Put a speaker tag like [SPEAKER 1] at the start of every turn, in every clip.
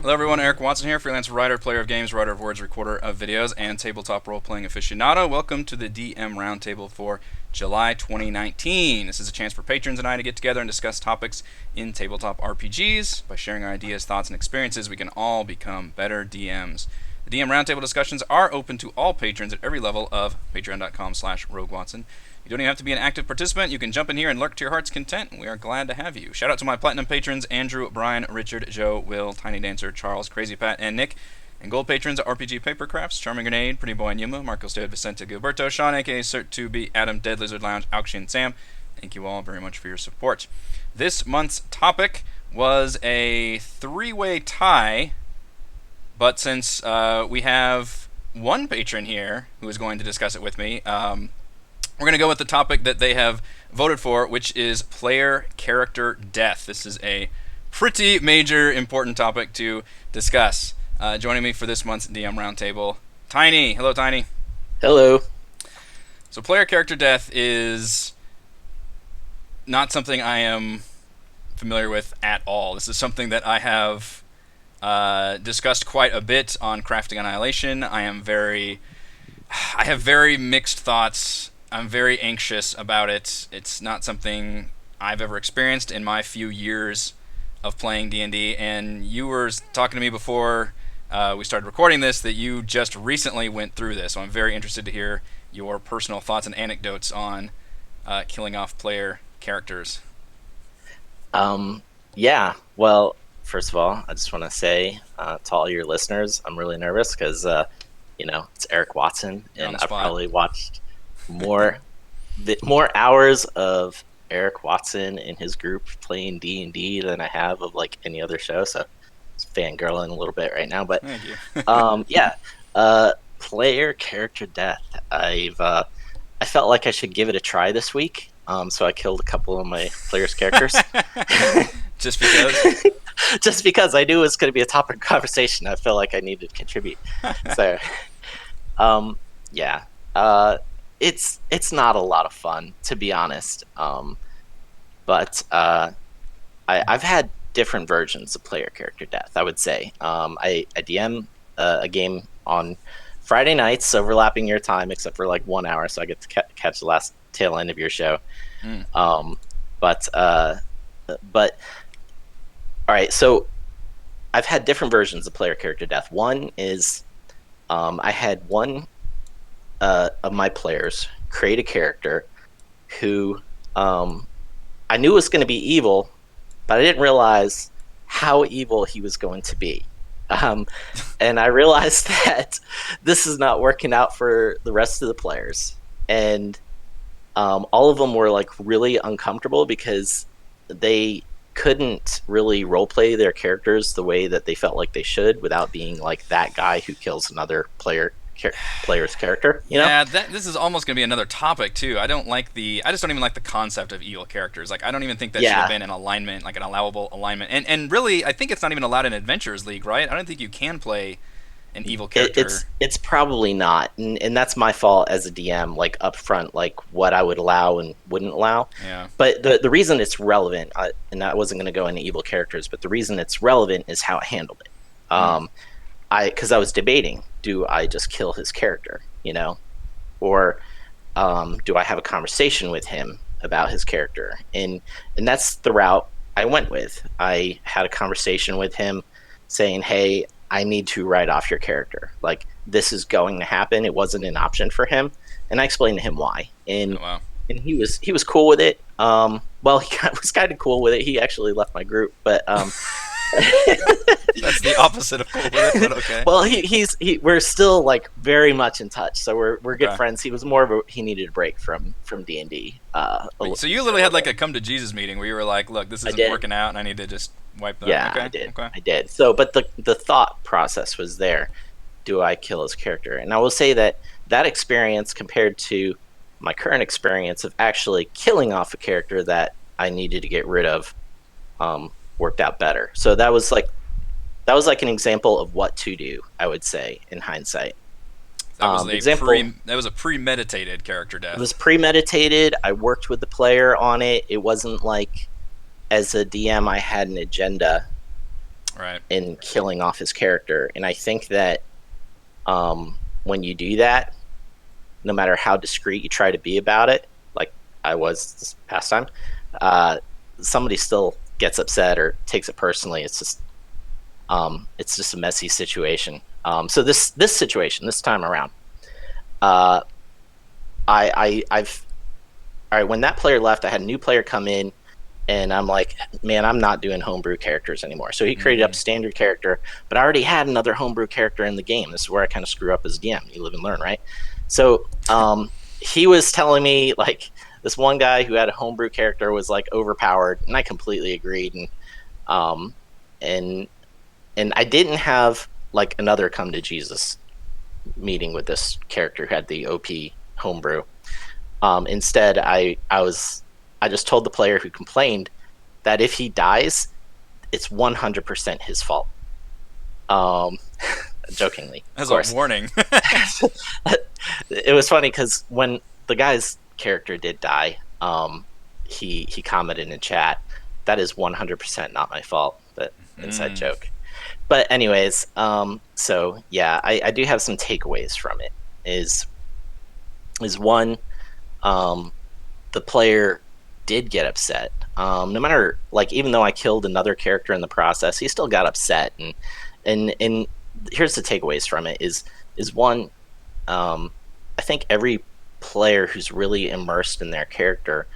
[SPEAKER 1] Hello everyone, Eric Watson here, freelance writer, player of games, writer of words, recorder of videos, and tabletop role-playing aficionado. Welcome to the DM Roundtable for July 2019. This is a chance for patrons and I to get together and discuss topics in tabletop RPGs. By sharing our ideas, thoughts, and experiences, we can all become better DMs. The DM Roundtable discussions are open to all patrons at every level of patreon.com/RogueWatson. You don't even have to be an active participant. You can jump in here and lurk to your heart's content, and we are glad to have you. Shout out to my platinum patrons, Andrew, Brian, Richard, Joe, Will, Tiny Dancer, Charles, Crazy Pat, and Nick. And gold patrons, RPG Papercrafts, Charming Grenade, Pretty Boy and Yuma, Marcos David, Vicente Gilberto, Sean, aka Cert2B, Adam, Dead Lizard Lounge, Auction, Sam. Thank you all very much for your support. This month's topic was a three-way tie, but since we have one patron here who is going to discuss it with me, we're going to go with the topic that they have voted for, which is player character death. This is a pretty major, important topic to discuss. Joining me for this month's DM Roundtable, Tiny. Hello, Tiny.
[SPEAKER 2] Hello.
[SPEAKER 1] So player character death is not something I am familiar with at all. This is something that I have discussed quite a bit on Crafting Annihilation. I have very mixed thoughts. I'm very anxious about it. It's not something I've ever experienced in my few years of playing D&D, and you were talking to me before we started recording this that you just recently went through this, so I'm very interested to hear your personal thoughts and anecdotes on killing off player characters.
[SPEAKER 2] Yeah, well, first of all, I just want to say to all your listeners, I'm really nervous because, it's Eric Watson, and I've probably watched more hours of Eric Watson and his group playing D&D than I have of like any other show. So it's fangirling a little bit right now, but
[SPEAKER 1] Thank you.
[SPEAKER 2] player character death. I felt like I should give it a try this week. So I killed a couple of my players' characters.
[SPEAKER 1] Just because?
[SPEAKER 2] Just because I knew it was going to be a topic of conversation. I felt like I needed to contribute. So, it's not a lot of fun, to be honest. But I've had different versions of player character death, I would say. I DM a game on Friday nights, overlapping your time, except for like 1 hour, so I get to catch the last tail end of your show. But all right, so I've had different versions of player character death. One is I had one of my players create a character who I knew was going to be evil, but I didn't realize how evil he was going to be. And I realized that this is not working out for the rest of the players. And all of them were like really uncomfortable because they couldn't really roleplay their characters the way that they felt like they should without being like that guy who kills another player's character,
[SPEAKER 1] Yeah, this is almost going to be another topic too. I just don't even like the concept of evil characters. Like, I don't even think that should have been an alignment, like an allowable alignment. And really, I think it's not even allowed in Adventurers League, right? I don't think you can play an evil character.
[SPEAKER 2] It's probably not, and that's my fault as a DM, like up front, like what I would allow and wouldn't allow.
[SPEAKER 1] Yeah.
[SPEAKER 2] But the reason it's relevant, and I wasn't going to go into evil characters, but the reason it's relevant is how I handled it. Because I was debating, do I just kill his character, or do I have a conversation with him about his character? And that's the route I went with. I had a conversation with him saying, hey, I need to write off your character. Like, this is going to happen. It wasn't an option for him. And I explained to him why. And and he was cool with it. Well, he was kind of cool with it. He actually left my group, but
[SPEAKER 1] that's the opposite of cool with it, but okay.
[SPEAKER 2] Well, we're still like very much in touch, so we're good friends. He was more of he needed a break from D&D.
[SPEAKER 1] So you literally had like a come to Jesus meeting where you were like, look, this isn't working out, and I need to just wipe them.
[SPEAKER 2] Yeah,
[SPEAKER 1] okay.
[SPEAKER 2] I did. So, but the thought process was there. Do I kill his character? And I will say that experience compared to my current experience of actually killing off a character that I needed to get rid of worked out better. So that was like an example of what to do, I would say, in hindsight.
[SPEAKER 1] That was a premeditated character death.
[SPEAKER 2] It was premeditated. I worked with the player on it. It wasn't like, as a DM, I had an agenda
[SPEAKER 1] Right.
[SPEAKER 2] in killing off his character. And I think that when you do that, no matter how discreet you try to be about it, like I was this past time, uh, somebody still gets upset or takes it personally. It's just a messy situation. So this situation, this time around, uh, I've all right. When that player left, I had a new player come in, and I'm like, man, I'm not doing homebrew characters anymore. So he created up a standard character, but I already had another homebrew character in the game. This is where I kind of screw up as DM. You live and learn, right? So he was telling me like this one guy who had a homebrew character was like overpowered, and I completely agreed. Um, and and I didn't have like another come to Jesus meeting with this character who had the OP homebrew. Instead, I just told the player who complained that if he dies, it's 100% his fault. Um, Jokingly, of
[SPEAKER 1] As
[SPEAKER 2] course.
[SPEAKER 1] a warning.
[SPEAKER 2] It was funny because when the guy's character did die, he commented in chat, "That is 100% not my fault." But inside joke. But anyways, so yeah, I do have some takeaways from it. Is one, the player did get upset. No matter like, even though I killed another character in the process, he still got upset. And here's the takeaways from it: is one, I think every player who's really immersed in their character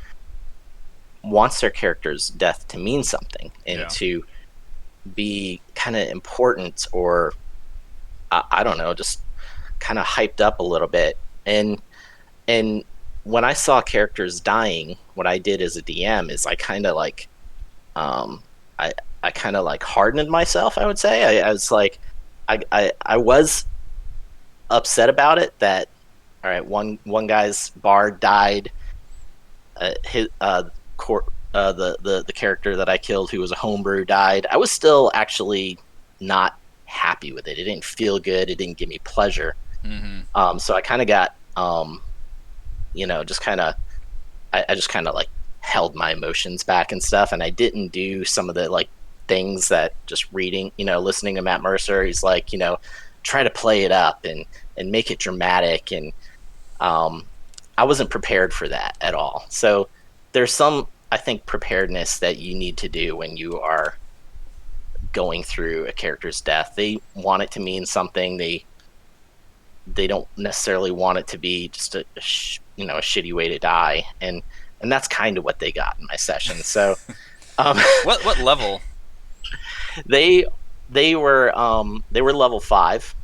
[SPEAKER 2] wants their character's death to mean something and to be kind of important, or I don't know, just kind of hyped up a little bit. And when I saw characters dying, what I did as a DM is I kind of like, I kind of like hardened myself. I would say I was like, I was upset about it. That all right, one guy's bard died. His the character that I killed, who was a homebrew, died. I was still actually not happy with it. It didn't feel good. It didn't give me pleasure. So I kind of got just kind of, I just kind of like held my emotions back and stuff, and I didn't do some of the like things that just reading, listening to Matt Mercer, he's like, try to play it up and make it dramatic, and I wasn't prepared for that at all. So there's some, I think, preparedness that you need to do when you are going through a character's death. They want it to mean something. They don't necessarily want it to be just a shitty way to die, and that's kind of what they got in my session. So
[SPEAKER 1] what level?
[SPEAKER 2] They were level 5,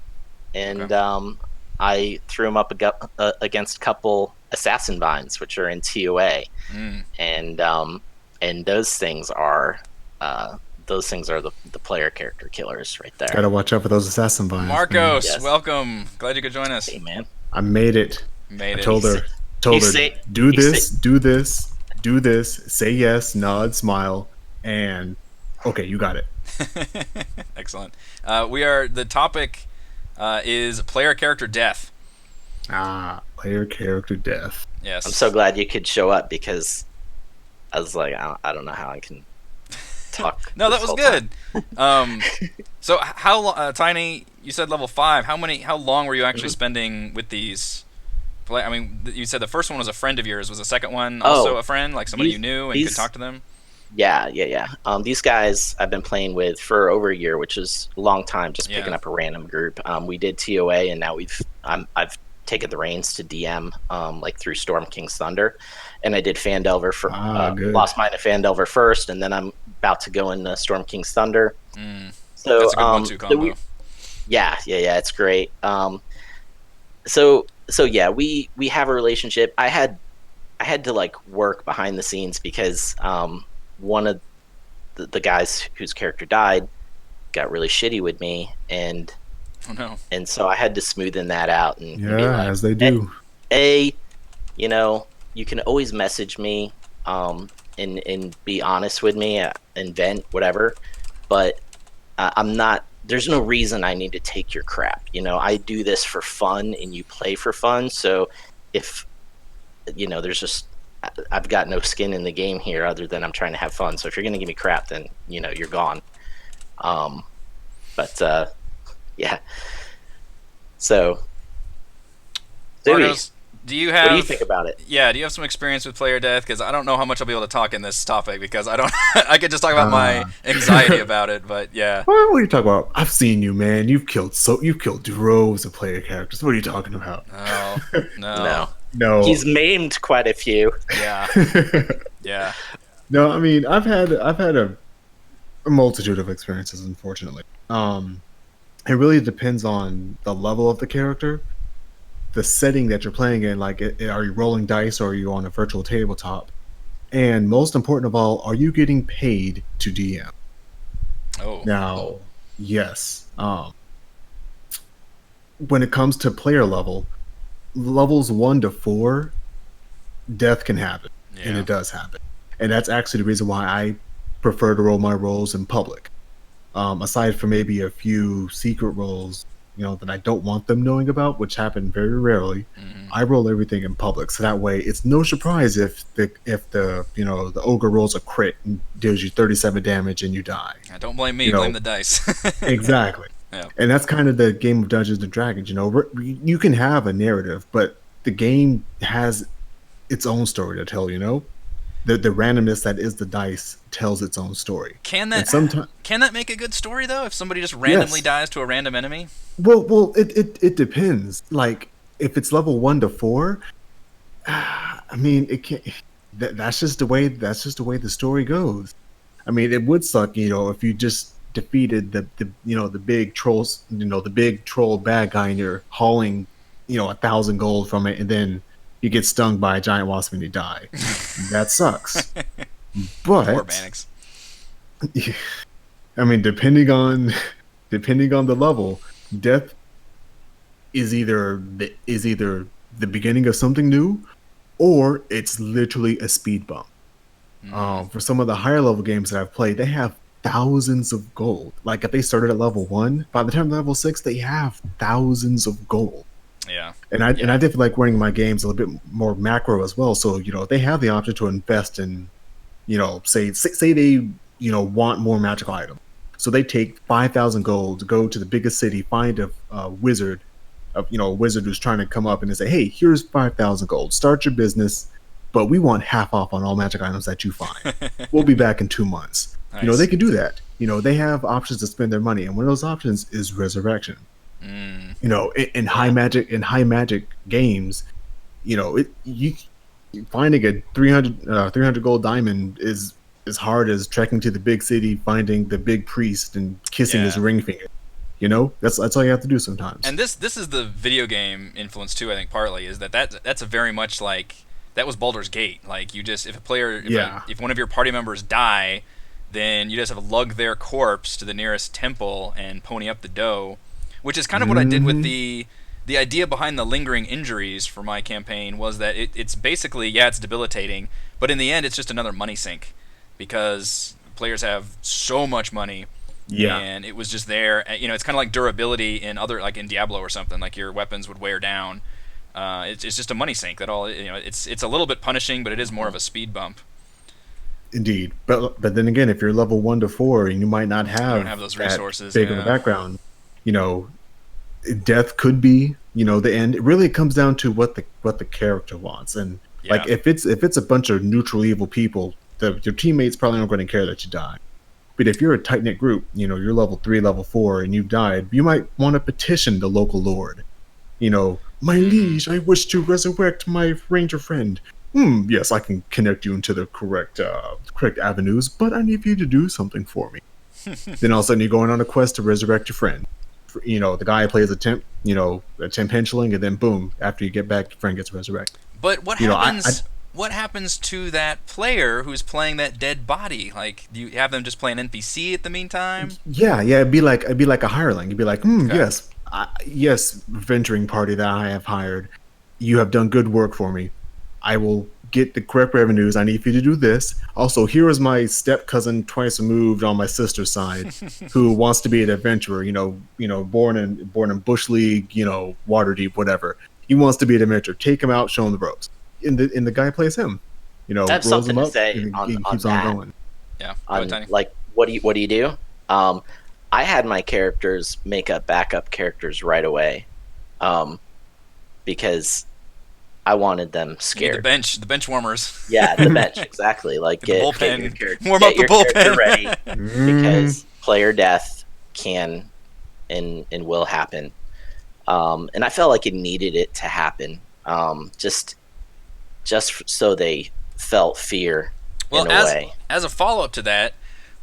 [SPEAKER 2] and okay. I threw them up against a couple assassin vines, which are in TOA, and those things are the player character killers right there.
[SPEAKER 3] Gotta watch out for those assassin vines.
[SPEAKER 1] Marcos, yes. Welcome. Glad you could join us.
[SPEAKER 2] Hey, man.
[SPEAKER 3] I made it. I told her, do this, say yes, nod, smile, and okay, you got it.
[SPEAKER 1] Excellent. The topic is player character death.
[SPEAKER 3] Player character death.
[SPEAKER 1] Yes.
[SPEAKER 2] I'm so glad you could show up, because I was like, I don't know how I can talk.
[SPEAKER 1] No, that was good. So how Tiny, you said level 5. How long were you actually spending with these? I mean, you said the first one was a friend of yours. Was the second one also a friend, like somebody you knew and could talk to them?
[SPEAKER 2] Yeah. These guys I've been playing with for over a year, which is a long time, just picking up a random group. We did TOA, and now I've taken the reins to DM like through Storm King's Thunder, and I did Fandelver for Lost Mine of Fandelver first, and then I'm about to go into Storm King's Thunder. So
[SPEAKER 1] that's a good 1-2 combo.
[SPEAKER 2] Yeah, it's great. So yeah, we have a relationship. I had to like work behind the scenes, because one of the guys whose character died got really shitty with me, and and so I had to smoothen that out and be like,
[SPEAKER 3] as they do.
[SPEAKER 2] You can always message me and be honest with me and vent whatever, but I'm not. There's no reason I need to take your crap. I do this for fun, and you play for fun. So if there's just, I've got no skin in the game here other than I'm trying to have fun. So if you're gonna give me crap, then you're gone. But yeah. So,
[SPEAKER 1] Marcos, what do you
[SPEAKER 2] think about it?
[SPEAKER 1] Yeah, do you have some experience with player death? Because I don't know how much I'll be able to talk in this topic because I don't. I could just talk about my anxiety about it, but yeah.
[SPEAKER 3] What are you talking about? I've seen you, man. You've killed droves of player characters. What are you talking about?
[SPEAKER 1] No.
[SPEAKER 2] He's maimed quite a few.
[SPEAKER 1] Yeah. Yeah.
[SPEAKER 3] No, I mean I've had a multitude of experiences, unfortunately. It really depends on the level of the character, the setting that you're playing in. Like, are you rolling dice or are you on a virtual tabletop? And most important of all, are you getting paid to DM? Now, yes. When it comes to player levels 1 to 4, death can happen, and it does happen. And that's actually the reason why I prefer to roll my rolls in public. Aside from maybe a few secret rolls, that I don't want them knowing about, which happen very rarely. I roll everything in public, so that way it's no surprise if the ogre rolls a crit and deals you 37 damage and you die.
[SPEAKER 1] Don't blame me, blame the dice.
[SPEAKER 3] Exactly.
[SPEAKER 1] Yeah.
[SPEAKER 3] And that's kind of the game of Dungeons and Dragons. You can have a narrative, but the game has its own story to tell. The randomness that is the dice tells its own story.
[SPEAKER 1] Can that make a good story though? If somebody just randomly dies to a random enemy?
[SPEAKER 3] Well, it depends. Like, if it's level 1 to 4, I mean, it can't. That's just the way the story goes. I mean, it would suck, if you just defeated the big trolls, the big troll bad guy, and you're hauling, 1,000 gold from it, and then you get stung by a giant wasp and you die. That sucks. But
[SPEAKER 1] poor Mannix.
[SPEAKER 3] I mean, depending on the level, death is either the beginning of something new, or it's literally a speed bump. For some of the higher level games that I've played, they have thousands of gold. Like, if they started at level 1, by the time they're level 6, they have thousands of gold.
[SPEAKER 1] Yeah.
[SPEAKER 3] And I definitely like running my games a little bit more macro as well. So, they have the option to invest in, say they, want more magical items. So they take 5,000 gold to go to the biggest city, find a wizard, a wizard who's trying to come up, and they say, hey, here's 5,000 gold. Start your business, but we want half off on all magic items that you find. We'll be back in 2 months.
[SPEAKER 1] Nice.
[SPEAKER 3] They can do that. They have options to spend their money, and one of those options is resurrection. In high magic games, finding a 300 gold diamond is as hard as trekking to the big city, finding the big priest and kissing his ring finger. That's all you have to do sometimes.
[SPEAKER 1] And this is the video game influence too. I think partly is that's a very much like that was Baldur's Gate. Like, you just, if a player, if one of your party members die, then you just have to lug their corpse to the nearest temple and pony up the dough. Which is kind of what I did with the idea behind the lingering injuries for my campaign, was that it's basically, it's debilitating, but in the end it's just another money sink, because players have so much money, and it was just there. It's kind of like durability in other, like in Diablo or something, like your weapons would wear down. It's just a money sink. That all, it's a little bit punishing, but it is more of a speed bump.
[SPEAKER 3] Indeed, but then again, if you're level 1 to 4 and you might not have
[SPEAKER 1] those resources,
[SPEAKER 3] big of a background, death could be, the end. It really comes down to what the character wants, and like if it's a bunch of neutral evil people, your teammates probably aren't going to care that you die. But if you're a tight knit group, you're level 3, level 4, and you've died, you might want to petition the local lord. My liege, I wish to resurrect my ranger friend. Yes, I can connect you into the correct avenues, but I need you to do something for me. Then all of a sudden you're going on a quest to resurrect your friend. The guy plays a temp henchling, and then boom, after you get back, your friend gets resurrected.
[SPEAKER 1] But what happens? What happens to that player who's playing that dead body? Like, do you have them just play an NPC at the meantime?
[SPEAKER 3] Yeah, it'd be like a hireling. You'd be like, yes, venturing party that I have hired, you have done good work for me. I will get the correct revenues. I need for you to do this. Also, here is my step cousin twice removed on my sister's side, who wants to be an adventurer. Born in Bush League, Waterdeep, whatever. He wants to be an adventurer. Take him out, show him the ropes. And the guy plays him.
[SPEAKER 2] I have something to say on
[SPEAKER 3] keeps
[SPEAKER 2] that.
[SPEAKER 3] on going.
[SPEAKER 1] Yeah.
[SPEAKER 2] Like, what do you do? I had my characters make up backup characters right away, because I wanted them
[SPEAKER 1] You need
[SPEAKER 2] scared.
[SPEAKER 1] the bench warmers.
[SPEAKER 2] Yeah, the bench, exactly. Like
[SPEAKER 1] Get the
[SPEAKER 2] get your
[SPEAKER 1] bullpen.
[SPEAKER 2] character,
[SPEAKER 1] Warm
[SPEAKER 2] get
[SPEAKER 1] up the
[SPEAKER 2] your character ready,
[SPEAKER 1] bullpen.
[SPEAKER 3] Mm,
[SPEAKER 2] because player death can and will happen. And I felt like it needed it to happen, just so they felt fear
[SPEAKER 1] Well,
[SPEAKER 2] in a way.
[SPEAKER 1] as a follow up to that,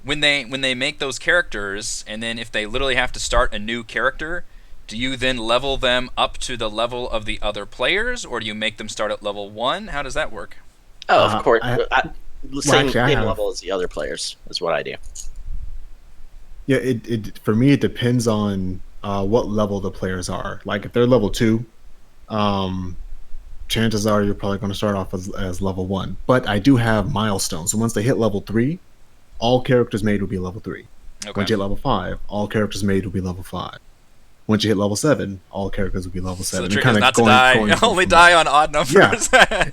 [SPEAKER 1] when they make those characters, and then if they literally have to start a new character, do you then level them up to the level of the other players, or do you make them start at level 1? How does that work?
[SPEAKER 2] Oh, of course. Same
[SPEAKER 3] actually, I have.
[SPEAKER 2] level as the other players is what I do.
[SPEAKER 3] Yeah, it for me it depends on what level the players are. Like if they're level 2, um, chances are you're probably going to start off as level 1. But I do have milestones. So once they hit level 3, all characters made will be level 3.
[SPEAKER 1] Okay.
[SPEAKER 3] Once you hit level 5, all characters made will be level 5. Once you hit level 7, all characters will be level
[SPEAKER 1] So
[SPEAKER 3] 7.
[SPEAKER 1] the trick is not to die. Only die on odd numbers.
[SPEAKER 3] Yeah.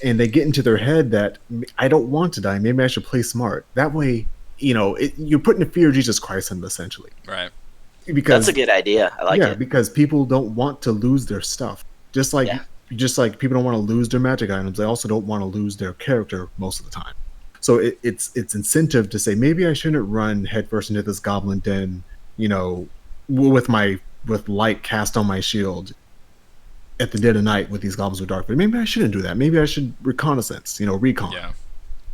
[SPEAKER 3] and they get into their head that I don't want to die. Maybe I should play smart. That way, you're putting the fear of Jesus Christ in them, essentially.
[SPEAKER 1] Right.
[SPEAKER 3] Because
[SPEAKER 2] That's a good idea. I like it.
[SPEAKER 3] because people don't want to lose their stuff. Just like people don't want to lose their magic items, they also don't want to lose their character most of the time. So it's incentive to say maybe I shouldn't run headfirst into this goblin den, with light cast on my shield at the dead of night with these goblins with dark. But maybe I shouldn't do that. Maybe I should reconnaissance, recon.
[SPEAKER 1] Yeah.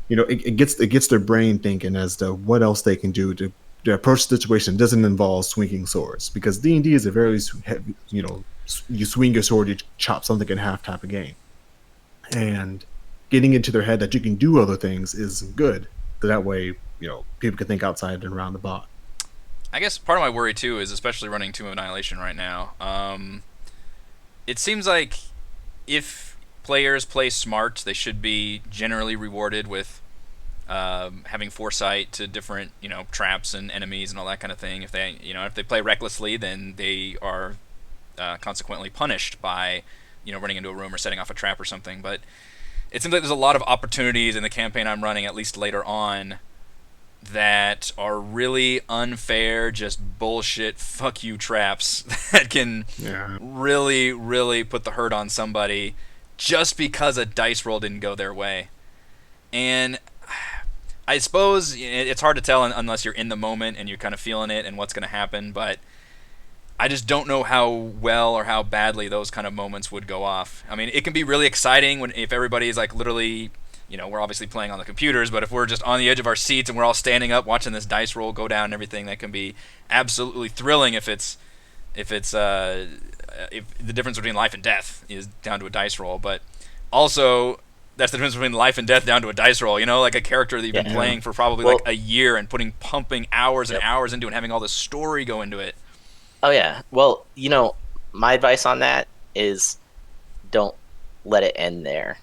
[SPEAKER 3] It gets their brain thinking as to what else they can do to approach the situation. It doesn't involve swinging swords, because D&D is a very heavy, you swing your sword, you chop something in half type of game. And getting into their head that you can do other things is good. So that way, people can think outside and around the box.
[SPEAKER 1] I guess part of my worry too is, especially running Tomb of Annihilation right now, it seems like if players play smart, they should be generally rewarded with having foresight to different traps and enemies and all that kind of thing. If they play recklessly, then they are consequently punished by running into a room or setting off a trap or something. But it seems like there's a lot of opportunities in the campaign I'm running, at least later on, that are really unfair, just bullshit fuck you traps that can really, really put the hurt on somebody just because a dice roll didn't go their way. And I suppose it's hard to tell unless you're in the moment and you're kind of feeling it and what's going to happen, but I just don't know how well or how badly those kind of moments would go off. I mean, it can be really exciting if everybody is like literally, we're obviously playing on the computers, but if we're just on the edge of our seats and we're all standing up watching this dice roll go down and everything, that can be absolutely thrilling if the difference between life and death is down to a dice roll. But also, that's the difference between life and death down to a dice roll. Like a character that you've been playing for probably like a year and pumping hours and hours into it and having all this story go into it.
[SPEAKER 2] Oh yeah. Well, my advice on that is don't let it end there.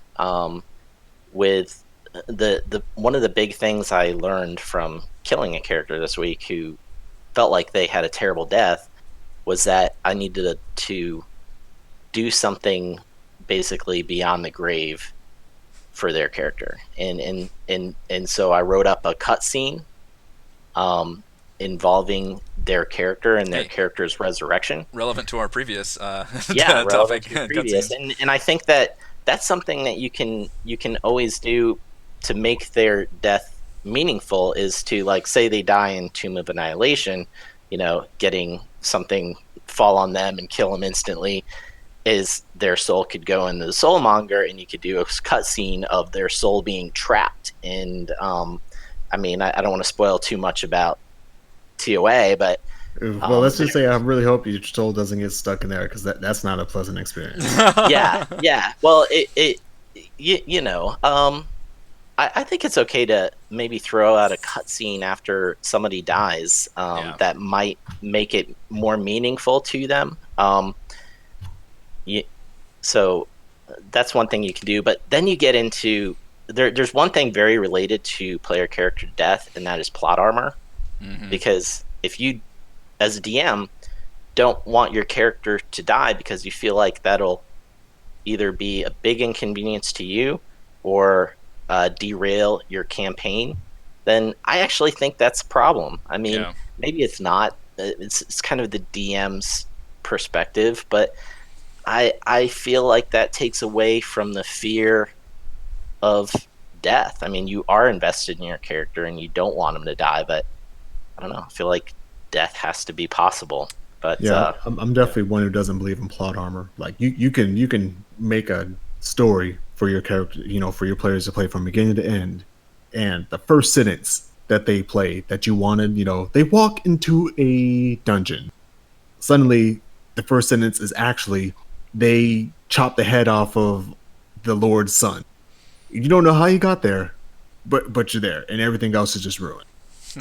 [SPEAKER 2] With the one of the big things I learned from killing a character this week who felt like they had a terrible death was that I needed to do something basically beyond the grave for their character, and so I wrote up a cutscene involving their character and their character's resurrection.
[SPEAKER 1] Relevant to our previous
[SPEAKER 2] topic. And I think that's something that you can always do to make their death meaningful, is to, like, say they die in Tomb of Annihilation, getting something fall on them and kill them instantly, is their soul could go into the soulmonger and you could do a cutscene of their soul being trapped. And I mean, I don't want to spoil too much about TOA, but
[SPEAKER 3] well, let's just say I really hope your soul doesn't get stuck in there, because that's not a pleasant experience.
[SPEAKER 2] yeah. Well, I think it's okay to maybe throw out a cutscene after somebody dies that might make it more meaningful to them. So that's one thing you can do. But then you get into there's one thing very related to player character death, and that is plot armor. Mm-hmm. Because if you, as a DM, don't want your character to die because you feel like that'll either be a big inconvenience to you or derail your campaign, then I actually think that's a problem. I mean,
[SPEAKER 1] Yeah.
[SPEAKER 2] maybe it's not. It's kind of the DM's perspective, but I feel like that takes away from the fear of death. I mean, you are invested in your character and you don't want him to die, but I don't know. I feel like death has to be possible. But
[SPEAKER 3] Yeah, I'm definitely one who doesn't believe in plot armor. Like you can make a story for your character, for your players to play from beginning to end, and the first sentence that they play that you wanted, they walk into a dungeon. Suddenly, the first sentence is actually they chop the head off of the Lord's son. You don't know how you got there, but you're there, and everything else is just ruined.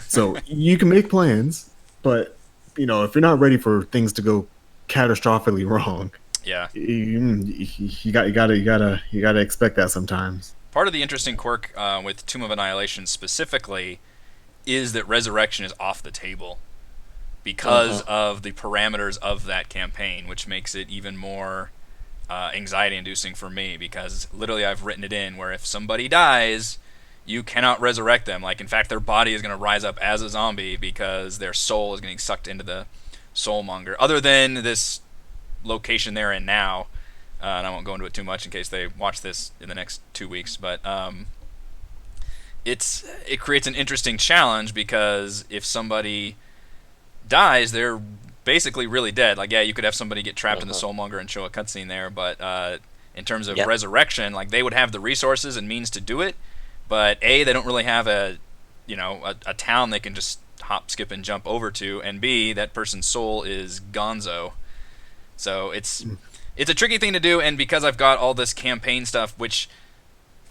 [SPEAKER 3] So you can make plans, but if you're not ready for things to go catastrophically wrong,
[SPEAKER 1] Yeah.
[SPEAKER 3] you gotta expect that sometimes.
[SPEAKER 1] Part of the interesting quirk with Tomb of Annihilation specifically is that resurrection is off the table because of the parameters of that campaign, which makes it even more anxiety-inducing for me, because literally I've written it in where if somebody dies, you cannot resurrect them. Like, in fact, their body is going to rise up as a zombie because their soul is getting sucked into the soulmonger. Other than this location they're in now, and I won't go into it too much in case they watch this in the next 2 weeks, but it creates an interesting challenge, because if somebody dies, they're basically really dead. Like, yeah, you could have somebody get trapped in the soulmonger and show a cutscene there, but in terms of resurrection, like, they would have the resources and means to do it, but A, they don't really have a town they can just hop, skip, and jump over to, and B, that person's soul is gonzo. So it's a tricky thing to do, and because I've got all this campaign stuff, which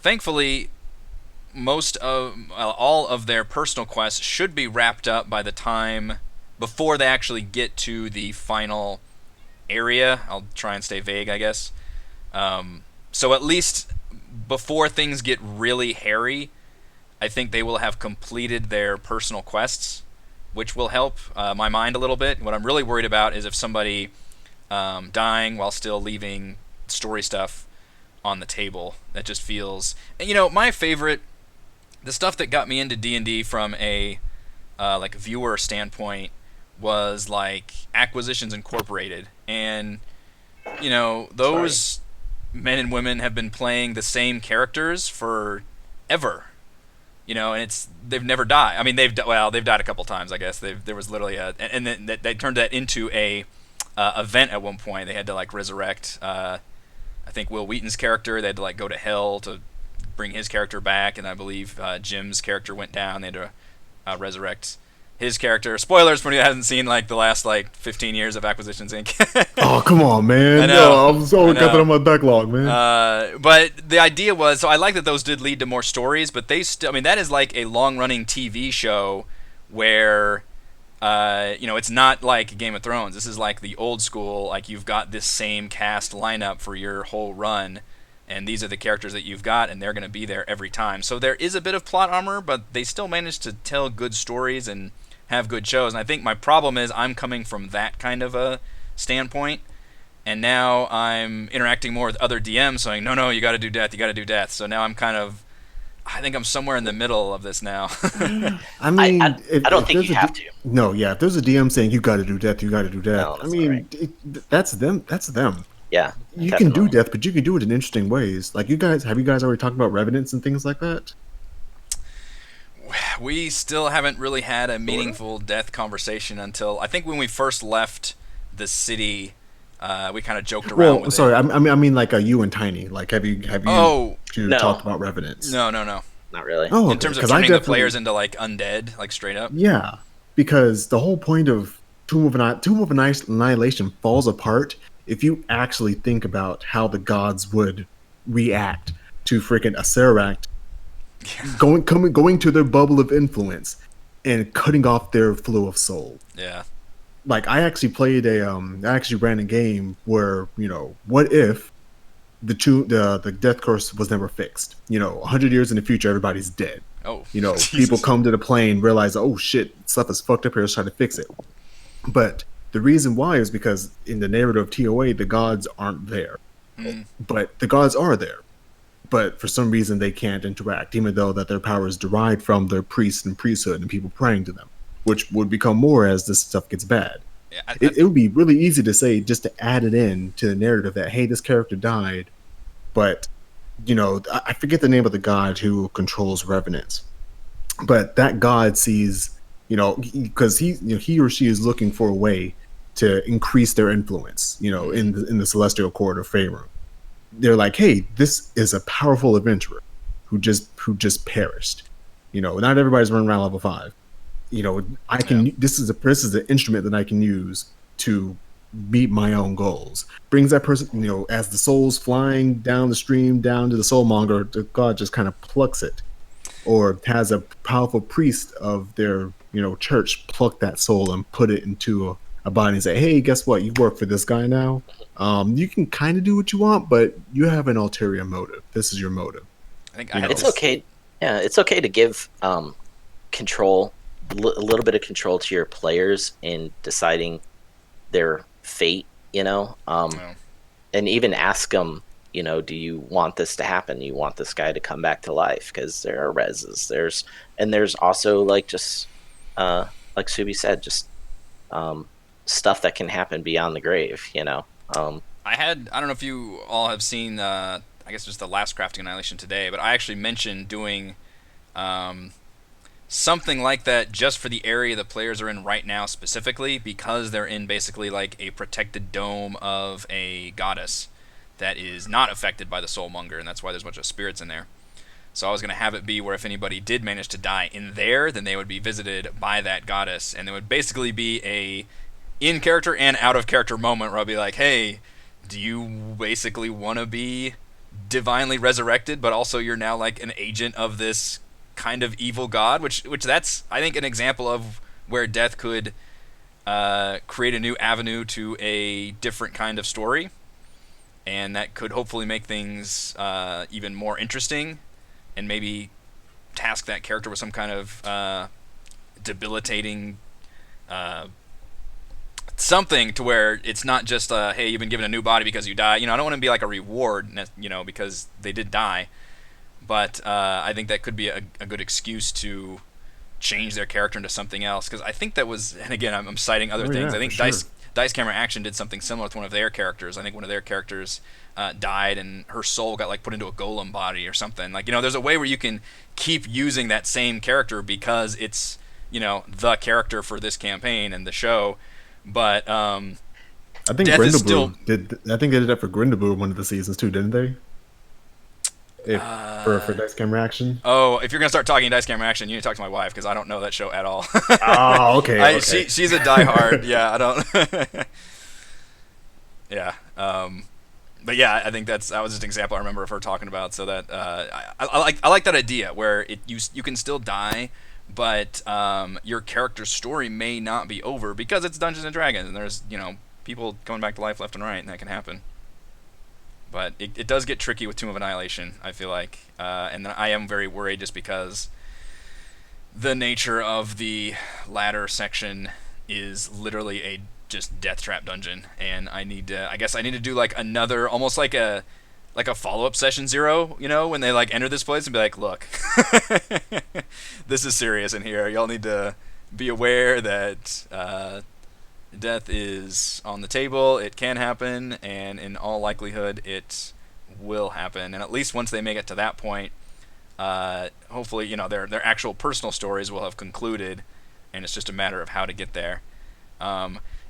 [SPEAKER 1] thankfully all of their personal quests should be wrapped up by the time before they actually get to the final area. I'll try and stay vague, I guess. So at least before things get really hairy, I think they will have completed their personal quests, which will help my mind a little bit. What I'm really worried about is if somebody dying while still leaving story stuff on the table. That just feels... And, my favorite... The stuff that got me into D&D from a viewer standpoint was like Acquisitions Incorporated, and those men and women have been playing the same characters for ever, and they've never died. I mean, they've died a couple times, I guess. There was literally and then they turned that into a event at one point. They had to resurrect I think Will Wheaton's character. They had to go to hell to bring his character back, and I believe Jim's character went down. They had to resurrect his character. Spoilers for anyone who hasn't seen the last 15 years of Acquisitions Inc.
[SPEAKER 3] Oh, come on, man!
[SPEAKER 1] I know.
[SPEAKER 3] No, got that on my backlog, man.
[SPEAKER 1] But the idea was, so I like that those did lead to more stories, but they still, that is like a long-running TV show where it's not like Game of Thrones. This is like the old school, you've got this same cast lineup for your whole run, and these are the characters that you've got, and they're going to be there every time. So there is a bit of plot armor, but they still manage to tell good stories and have good shows. And I think my problem is I'm coming from that kind of a standpoint, and now I'm interacting more with other DMs saying, no, you got to do death. So now I think I'm somewhere in the middle of this now.
[SPEAKER 3] I mean,
[SPEAKER 2] I don't think you have to.
[SPEAKER 3] No, yeah. If there's a DM saying you got to do death,
[SPEAKER 2] No,
[SPEAKER 3] I mean, that's them. That's them.
[SPEAKER 2] Yeah,
[SPEAKER 3] you
[SPEAKER 2] definitely.
[SPEAKER 3] can do death, but you can do it in interesting ways. Have you guys already talked about revenants and things like that?
[SPEAKER 1] We still haven't really had a meaningful death conversation until I think when we first left the city. We kind of joked around with
[SPEAKER 3] sorry,
[SPEAKER 1] it.
[SPEAKER 3] I mean you and Tiny. Have you talked about revenants?
[SPEAKER 1] No.
[SPEAKER 2] Not really.
[SPEAKER 3] Oh, okay.
[SPEAKER 1] In terms of turning the players into undead, straight up.
[SPEAKER 3] Yeah, because the whole point of Tomb of Annihilation falls apart if you actually think about how the gods would react to freaking Acererak going to their bubble of influence and cutting off their flow of soul.
[SPEAKER 1] Yeah.
[SPEAKER 3] I actually played I actually ran a game where, what if the death curse was never fixed? 100 years in the future, everybody's dead.
[SPEAKER 1] Oh.
[SPEAKER 3] People come to the plane, realize, oh shit, stuff is fucked up here, let's try to fix it. But the reason why is because in the narrative of TOA, the gods aren't there. But the gods are there. but for some reason they can't interact, even though that their power is derived from their priests and priesthood and people praying to them, which would become more as this stuff gets bad.
[SPEAKER 1] Yeah,
[SPEAKER 3] It would be really easy to say, just to add it in to the narrative that, hey, this character died, but I forget the name of the god who controls revenants, but that god sees, because he or she is looking for a way to increase their influence, in the celestial court of Faerun. They're like, hey, this is a powerful adventurer who just perished. Not everybody's running around level 5. I can. Yeah. This is an instrument that I can use to meet my own goals. Brings that person, as the soul's flying down the stream down to the soulmonger, the god just kind of plucks it, or has a powerful priest of their church pluck that soul and put it into a body and say, hey, guess what? You work for this guy now. You can kind of do what you want, but you have an ulterior motive. This is your motive.
[SPEAKER 1] I think
[SPEAKER 2] it's okay. Yeah, it's okay to give control, a little bit of control to your players in deciding their fate. And even ask them, do you want this to happen? Do you want this guy to come back to life? Because there are reses. There's also like just like Subi said, just stuff that can happen beyond the grave. I don't
[SPEAKER 1] know if you all have seen I guess just the last Crafting Annihilation today, but I actually mentioned doing something like that just for the area the players are in right now specifically, because they're in basically like a protected dome of a goddess that is not affected by the soulmonger, and that's why there's a bunch of spirits in there. So I was going to have it be where if anybody did manage to die in there, then they would be visited by that goddess, and it would basically be a in-character and out-of-character moment where I'll be like, hey, do you basically want to be divinely resurrected, but also you're now like an agent of this kind of evil god, which that's, I think, an example of where death could create a new avenue to a different kind of story, and that could hopefully make things even more interesting, and maybe task that character with some kind of debilitating something, to where it's not just hey, you've been given a new body because you die. I don't want to be like a reward, because they did die. But I think that could be a good excuse to change their character into something else. Because I think that was, and again, I'm citing other things.
[SPEAKER 3] Yeah,
[SPEAKER 1] I think
[SPEAKER 3] sure.
[SPEAKER 1] Dice Camera Action did something similar with one of their characters. I think one of their characters died, and her soul got like put into a golem body or something. Like, there's a way where you can keep using that same character because it's, the character for this campaign and the show. But
[SPEAKER 3] I think Grindaboo did. I think they did that for Grindaboo one of the seasons too, didn't they? For Dice Camera Action.
[SPEAKER 1] Oh, if you're gonna start talking Dice Camera Action, you need to talk to my wife, because I don't know that show at all.
[SPEAKER 3] Oh, okay.
[SPEAKER 1] She's a diehard. Yeah, I don't. Yeah. But yeah, I think that was just an example I remember of her talking about. So that I like that idea where you can still die, but your character's story may not be over because it's Dungeons and Dragons, and there's people coming back to life left and right, and that can happen. But it does get tricky with Tomb of Annihilation, I feel like. And I am very worried just because the nature of the latter section is literally a just death trap dungeon. And I guess I need to do like another, almost like a follow-up session 0, when they like enter this place and be like, look, this is serious in here. Y'all need to be aware that death is on the table. It can happen, and in all likelihood it will happen. And at least once they make it to that point, hopefully their actual personal stories will have concluded, and it's just a matter of how to get there.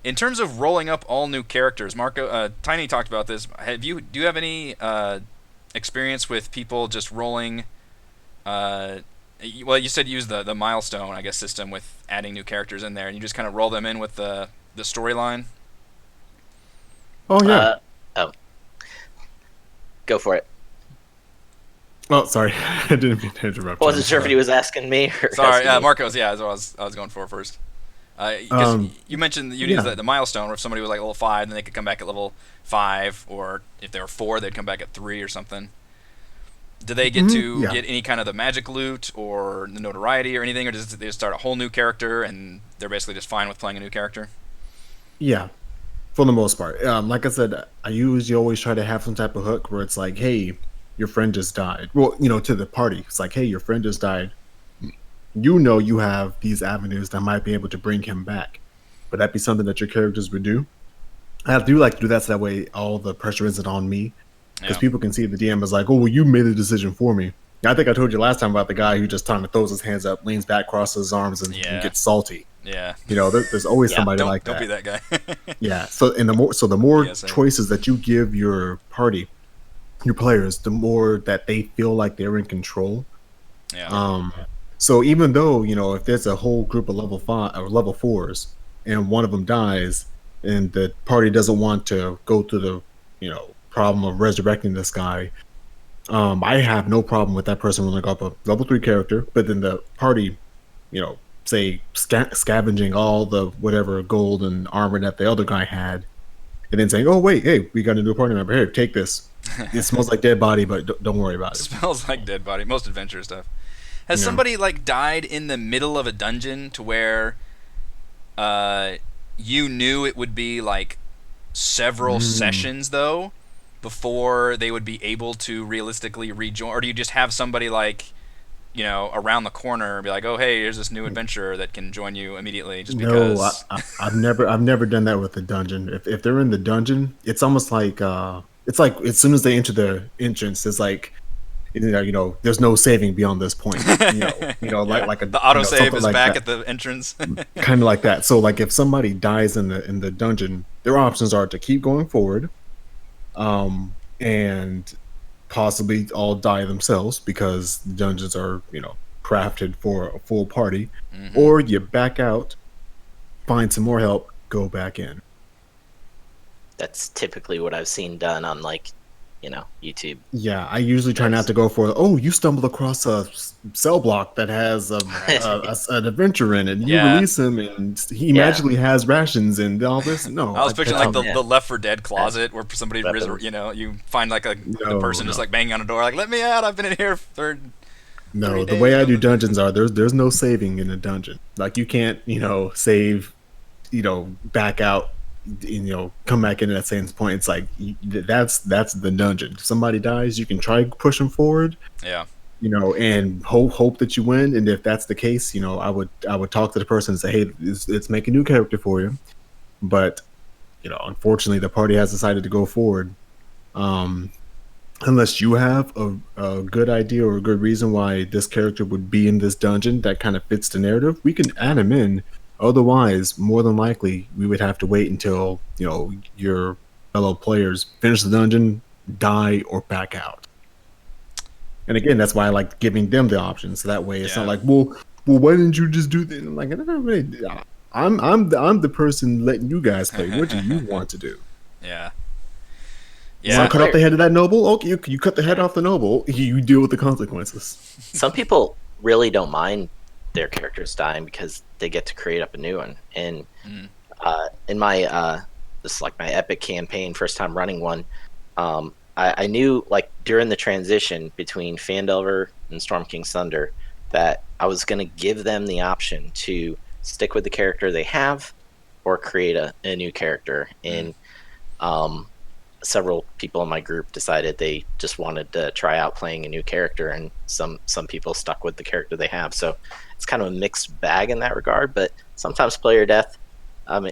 [SPEAKER 1] In terms of rolling up all new characters, Marco, Tiny talked about this. Do you have any experience with people just rolling well, you said use the milestone, I guess, system with adding new characters in there, and you just kind of roll them in with the storyline?
[SPEAKER 3] Oh, yeah.
[SPEAKER 2] Go for it.
[SPEAKER 3] Oh, sorry. I didn't mean to interrupt.
[SPEAKER 2] I wasn't sure if he was asking me or
[SPEAKER 1] sorry,
[SPEAKER 2] asking me.
[SPEAKER 1] Marcos, yeah, that's what I was going for first. Because you mentioned you'd use the milestone, where if somebody was like level 5, then they could come back at level 5, or if they were 4, they'd come back at 3 or something. Do they get to get any kind of the magic loot or the notoriety or anything, or does they just start a whole new character and they're basically just fine with playing a new character?
[SPEAKER 3] Yeah, for the most part. Like I said, I usually always try to have some type of hook where it's like, hey, your friend just died. Well, to the party, it's like, hey, your friend just died. You have these avenues that might be able to bring him back. Would that be something that your characters would do? I do like to do that so that way all the pressure isn't on me, because people can see the DM is like, oh, well, you made the decision for me. I think I told you last time about the guy who just kind of throws his hands up, leans back, crosses his arms, and gets salty.
[SPEAKER 1] Yeah.
[SPEAKER 3] There's always somebody like that.
[SPEAKER 1] Don't be that guy.
[SPEAKER 3] Yeah. So the more choices that you give your party, your players, the more that they feel like they're in control.
[SPEAKER 1] Yeah.
[SPEAKER 3] So even though, if there's a whole group of level 5 or level 4s and one of them dies and the party doesn't want to go through the, problem of resurrecting this guy, I have no problem with that person rolling up a level 3 character, but then the party, say scavenging all the whatever gold and armor that the other guy had, and then saying, oh, wait, hey, we got a new party member. Here, take this. It smells like dead body, but don't worry about it.
[SPEAKER 1] Smells like dead body. Most adventure stuff. Has somebody died in the middle of a dungeon to where you knew it would be several sessions though before they would be able to realistically rejoin, or do you just have somebody around the corner and be like, oh, hey, here's this new adventurer that can join you immediately just because?
[SPEAKER 3] No, I've never done that with the dungeon. If they're in the dungeon, it's almost like as soon as they enter the entrance, it's like, there's no saving beyond this point. Like
[SPEAKER 1] the autosave is back at the entrance.
[SPEAKER 3] Kind of like that. So if somebody dies in the dungeon, their options are to keep going forward, and possibly all die themselves because the dungeons are crafted for a full party, or you back out, find some more help, go back in.
[SPEAKER 2] That's typically what I've seen done on YouTube.
[SPEAKER 3] Yeah, I usually try not to go for, oh, you stumbled across a cell block that has an adventure in it, and you release him, and he magically has rations and all this. No,
[SPEAKER 1] I was picturing the Left 4 Dead closet where somebody, you find the person just banging on a door, let me out, I've been in here for.
[SPEAKER 3] No, the way I do dungeons are there's no saving in a dungeon. You can't save, back out, come back in at that same point. It's that's the dungeon. If somebody dies, you can try push them forward.
[SPEAKER 1] Yeah.
[SPEAKER 3] And hope that you win. And if that's the case, I would talk to the person and say, hey, let's make a new character for you. But unfortunately, the party has decided to go forward. Unless you have a good idea or a good reason why this character would be in this dungeon that kind of fits the narrative, we can add him in. Otherwise, more than likely, we would have to wait until your fellow players finish the dungeon, die, or back out. And again, that's why I like giving them the options. So that way, it's not like, well, why didn't you just do this? I'm like, I'm the person letting you guys play. What do you want to do?
[SPEAKER 1] Yeah.
[SPEAKER 3] You want to cut off the head of that noble? Okay, you cut the head off the noble. You deal with the consequences.
[SPEAKER 2] Some people really don't mind their characters dying because they get to create up a new one. And in my this is my epic campaign, first time running one, I knew during the transition between Phandelver and Storm King's Thunder that I was going to give them the option to stick with the character they have or create a new character. And several people in my group decided they just wanted to try out playing a new character, and some people stuck with the character they have. So it's kind of a mixed bag in that regard, but sometimes player death,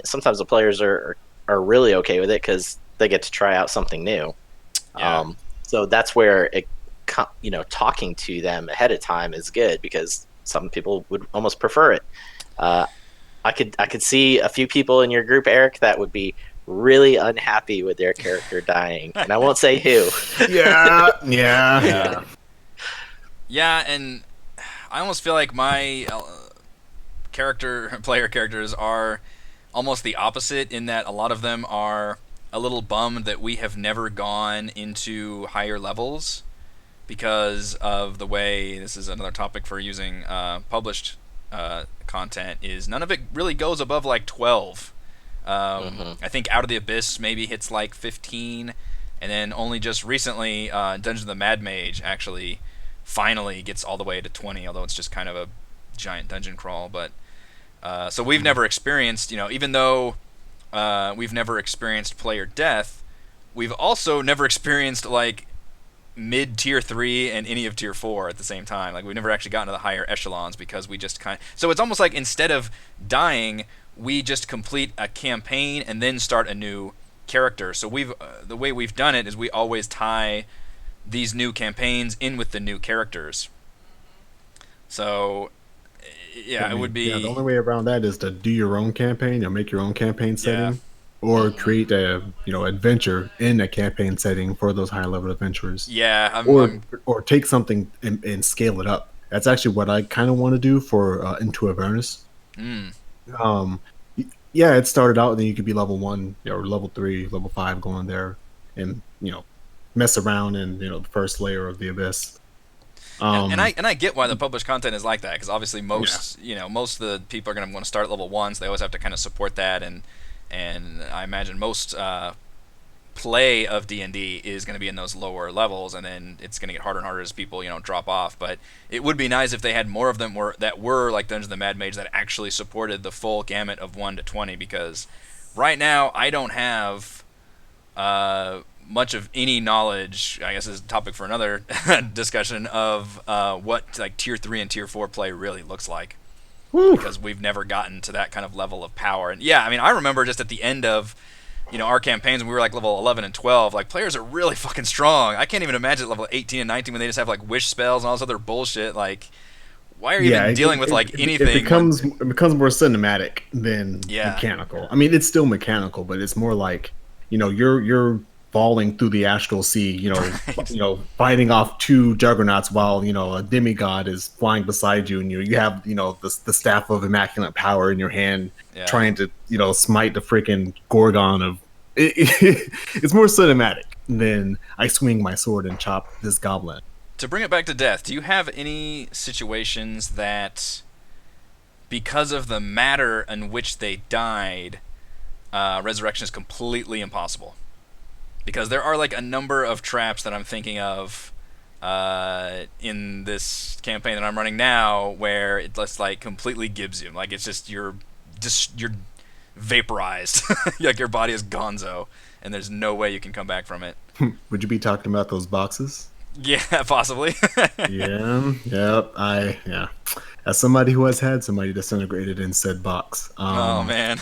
[SPEAKER 2] sometimes the players are really okay with it because they get to try out something new. So that's where talking to them ahead of time is good, because some people would almost prefer it. I could see a few people in your group, Eric, that would be really unhappy with their character dying, and I won't say who.
[SPEAKER 1] Yeah, and I almost feel like my player characters are almost the opposite, in that a lot of them are a little bummed that we have never gone into higher levels because of the way, this is another topic for using published content, is none of it really goes above 12. I think Out of the Abyss maybe hits 15, and then only just recently Dungeons of the Mad Mage actually finally gets all the way to 20, although it's just kind of a giant dungeon crawl. But so we've never experienced, even though we've never experienced player death, we've also never experienced mid tier 3 and any of tier 4 at the same time. Like we've never actually gotten to the higher echelons because we just kind of, so it's almost like instead of dying, we just complete a campaign and then start a new character. So we've the way we've done it is we always tie these new campaigns in with the new characters. So yeah,
[SPEAKER 3] I
[SPEAKER 1] it would
[SPEAKER 3] mean, yeah, the
[SPEAKER 1] be
[SPEAKER 3] only way around that is to do your own campaign or make your own campaign
[SPEAKER 1] yeah.
[SPEAKER 3] setting, or create a adventure in a campaign setting for those high level adventurers,
[SPEAKER 1] Yeah,
[SPEAKER 3] or
[SPEAKER 1] I'm
[SPEAKER 3] or take something and scale it up. That's actually what I kind of want to do for Into Avernus.
[SPEAKER 1] mm,
[SPEAKER 3] Um, yeah, it started out, and then you could be level 1 or level 3, level 5, going there, and mess around in the first layer of the abyss.
[SPEAKER 1] and I get why the published content is like that because obviously
[SPEAKER 3] Yeah,
[SPEAKER 1] most of the people are going to want to start at level 1, so they always have to kind of support that, and I imagine most play of D&D is going to be in those lower levels, and then it's going to get harder and harder as people drop off. But it would be nice if they had more of them that were like Dungeons of the Mad Mage that actually supported the full gamut of 1 to 20, because right now I don't have much of any knowledge. I guess is a topic for another discussion of what like tier 3 and tier 4 play really looks like,
[SPEAKER 3] whew.
[SPEAKER 1] because we've never gotten to that kind of level of power. And yeah, I mean, I remember just at the end of our campaigns when we were like level 11 and 12, like players are really fucking strong. I can't even imagine at level 18 and 19 when they just have like wish spells and all this other bullshit. Like, why are you
[SPEAKER 3] Yeah,
[SPEAKER 1] even dealing with like
[SPEAKER 3] it
[SPEAKER 1] anything when,
[SPEAKER 3] becomes more cinematic than
[SPEAKER 1] yeah.
[SPEAKER 3] mechanical. I mean, it's still mechanical, but it's more like you're falling through the astral sea,
[SPEAKER 1] Right.
[SPEAKER 3] fighting off 2 juggernauts while a demigod is flying beside you, and you have the staff of immaculate power in your hand,
[SPEAKER 1] Yeah.
[SPEAKER 3] trying to smite the freaking gorgon of. It's more cinematic than I swing my sword and chop this goblin.
[SPEAKER 1] To bring it back to death, do you have any situations that, because of the matter in which they died, resurrection is completely impossible? Because there are like a number of traps that I'm thinking of in this campaign that I'm running now, where it just like completely gives you, like it's just you're vaporized, like your body is gonzo, and there's no way you can come back from it.
[SPEAKER 3] Would you be talking about those boxes?
[SPEAKER 1] Yeah, possibly.
[SPEAKER 3] Yeah, yep. Yeah. As somebody who has had somebody disintegrated in said box,
[SPEAKER 1] Oh man.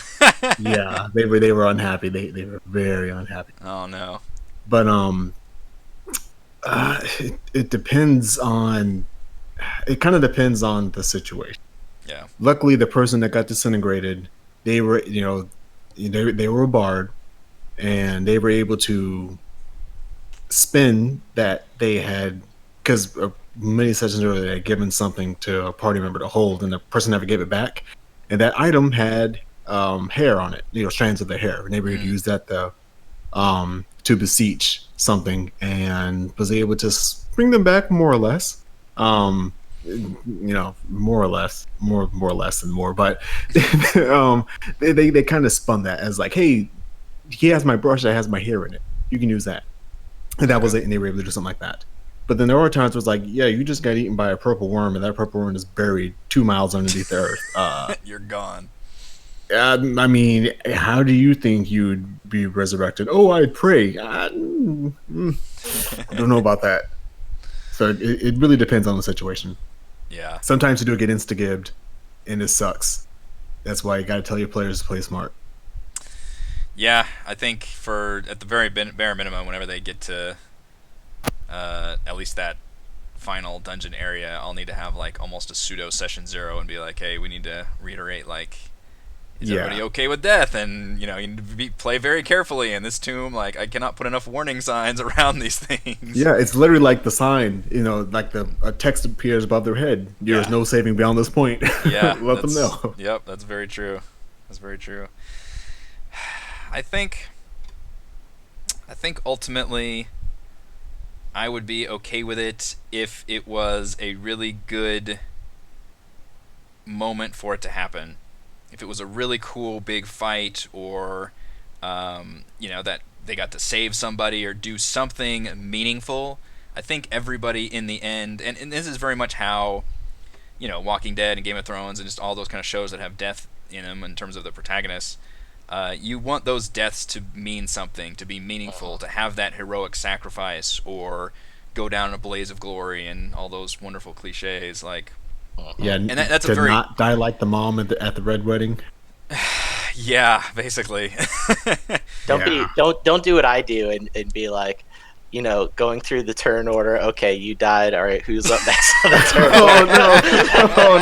[SPEAKER 3] yeah, they were unhappy. They were very unhappy.
[SPEAKER 1] Oh no.
[SPEAKER 3] But it depends on. It kind of depends on the situation.
[SPEAKER 1] Yeah.
[SPEAKER 3] Luckily, the person that got disintegrated, they were they were a bard, and they were able to spin that they had, because many sessions earlier they had given something to a party member to hold, and the person never gave it back, and that item had hair on it, strands of their hair, and they were able to use that to beseech something, and was able to bring them back more or less. More or less, more or less than more, but they kind of spun that as like, hey, he has my brush that has my hair in it. You can use that. And that was it, and they were able to do something like that. But then there were times where it's like, yeah, you just got eaten by a purple worm, and that purple worm is buried 2 miles underneath the earth.
[SPEAKER 1] You're gone.
[SPEAKER 3] I mean, how do you think you'd be resurrected? Oh, I'd pray. I don't know about that. So it really depends on the situation.
[SPEAKER 1] Yeah.
[SPEAKER 3] Sometimes you do get insta-gibbed, and it sucks. That's why you got to tell your players to play smart.
[SPEAKER 1] Yeah, I think for at the very bare minimum, whenever they get to at least that final dungeon area, I'll need to have like almost a pseudo session 0 and be like, hey, we need to reiterate, like, is everybody okay with death? And you need to play very carefully in this tomb. Like, I cannot put enough warning signs around these things.
[SPEAKER 3] Yeah, it's literally like the sign, like a text appears above their head. There's no saving beyond this point.
[SPEAKER 1] Yeah,
[SPEAKER 3] Let them know.
[SPEAKER 1] Yep, that's very true. That's very true. I think ultimately I would be okay with it if it was a really good moment for it to happen. If it was a really cool big fight, or that they got to save somebody or do something meaningful. I think everybody in the end, and this is very much how Walking Dead and Game of Thrones and just all those kind of shows that have death in them in terms of the protagonists. You want those deaths to mean something, to be meaningful, to have that heroic sacrifice or go down in a blaze of glory and all those wonderful cliches. Like,
[SPEAKER 3] Yeah,
[SPEAKER 1] and that's
[SPEAKER 3] to
[SPEAKER 1] a very
[SPEAKER 3] not die like the mom at the red wedding.
[SPEAKER 1] yeah, basically.
[SPEAKER 2] Don't do what I do and be like, going through the turn order. Okay, you died. All right, who's up next on the turn order?
[SPEAKER 3] Oh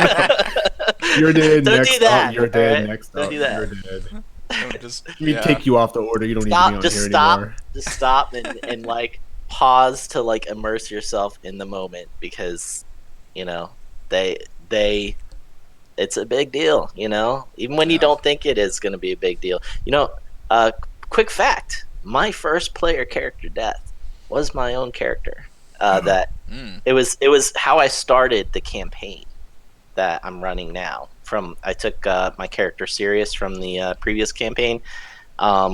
[SPEAKER 3] no! You're dead.
[SPEAKER 2] Don't
[SPEAKER 3] next
[SPEAKER 2] do that.
[SPEAKER 3] Up. You're dead.
[SPEAKER 2] Right?
[SPEAKER 3] Next
[SPEAKER 2] Don't
[SPEAKER 3] up.
[SPEAKER 2] do that.
[SPEAKER 3] You're dead.
[SPEAKER 1] Just,
[SPEAKER 3] We take you off the order. You don't need to be on here anymore.
[SPEAKER 2] Just stop and like pause to like immerse yourself in the moment, because they it's a big deal, even when you don't think it is going to be a big deal. Quick fact, my first player character death was my own character. It was how I started the campaign that I'm running now. I took my character Sirius from the previous campaign.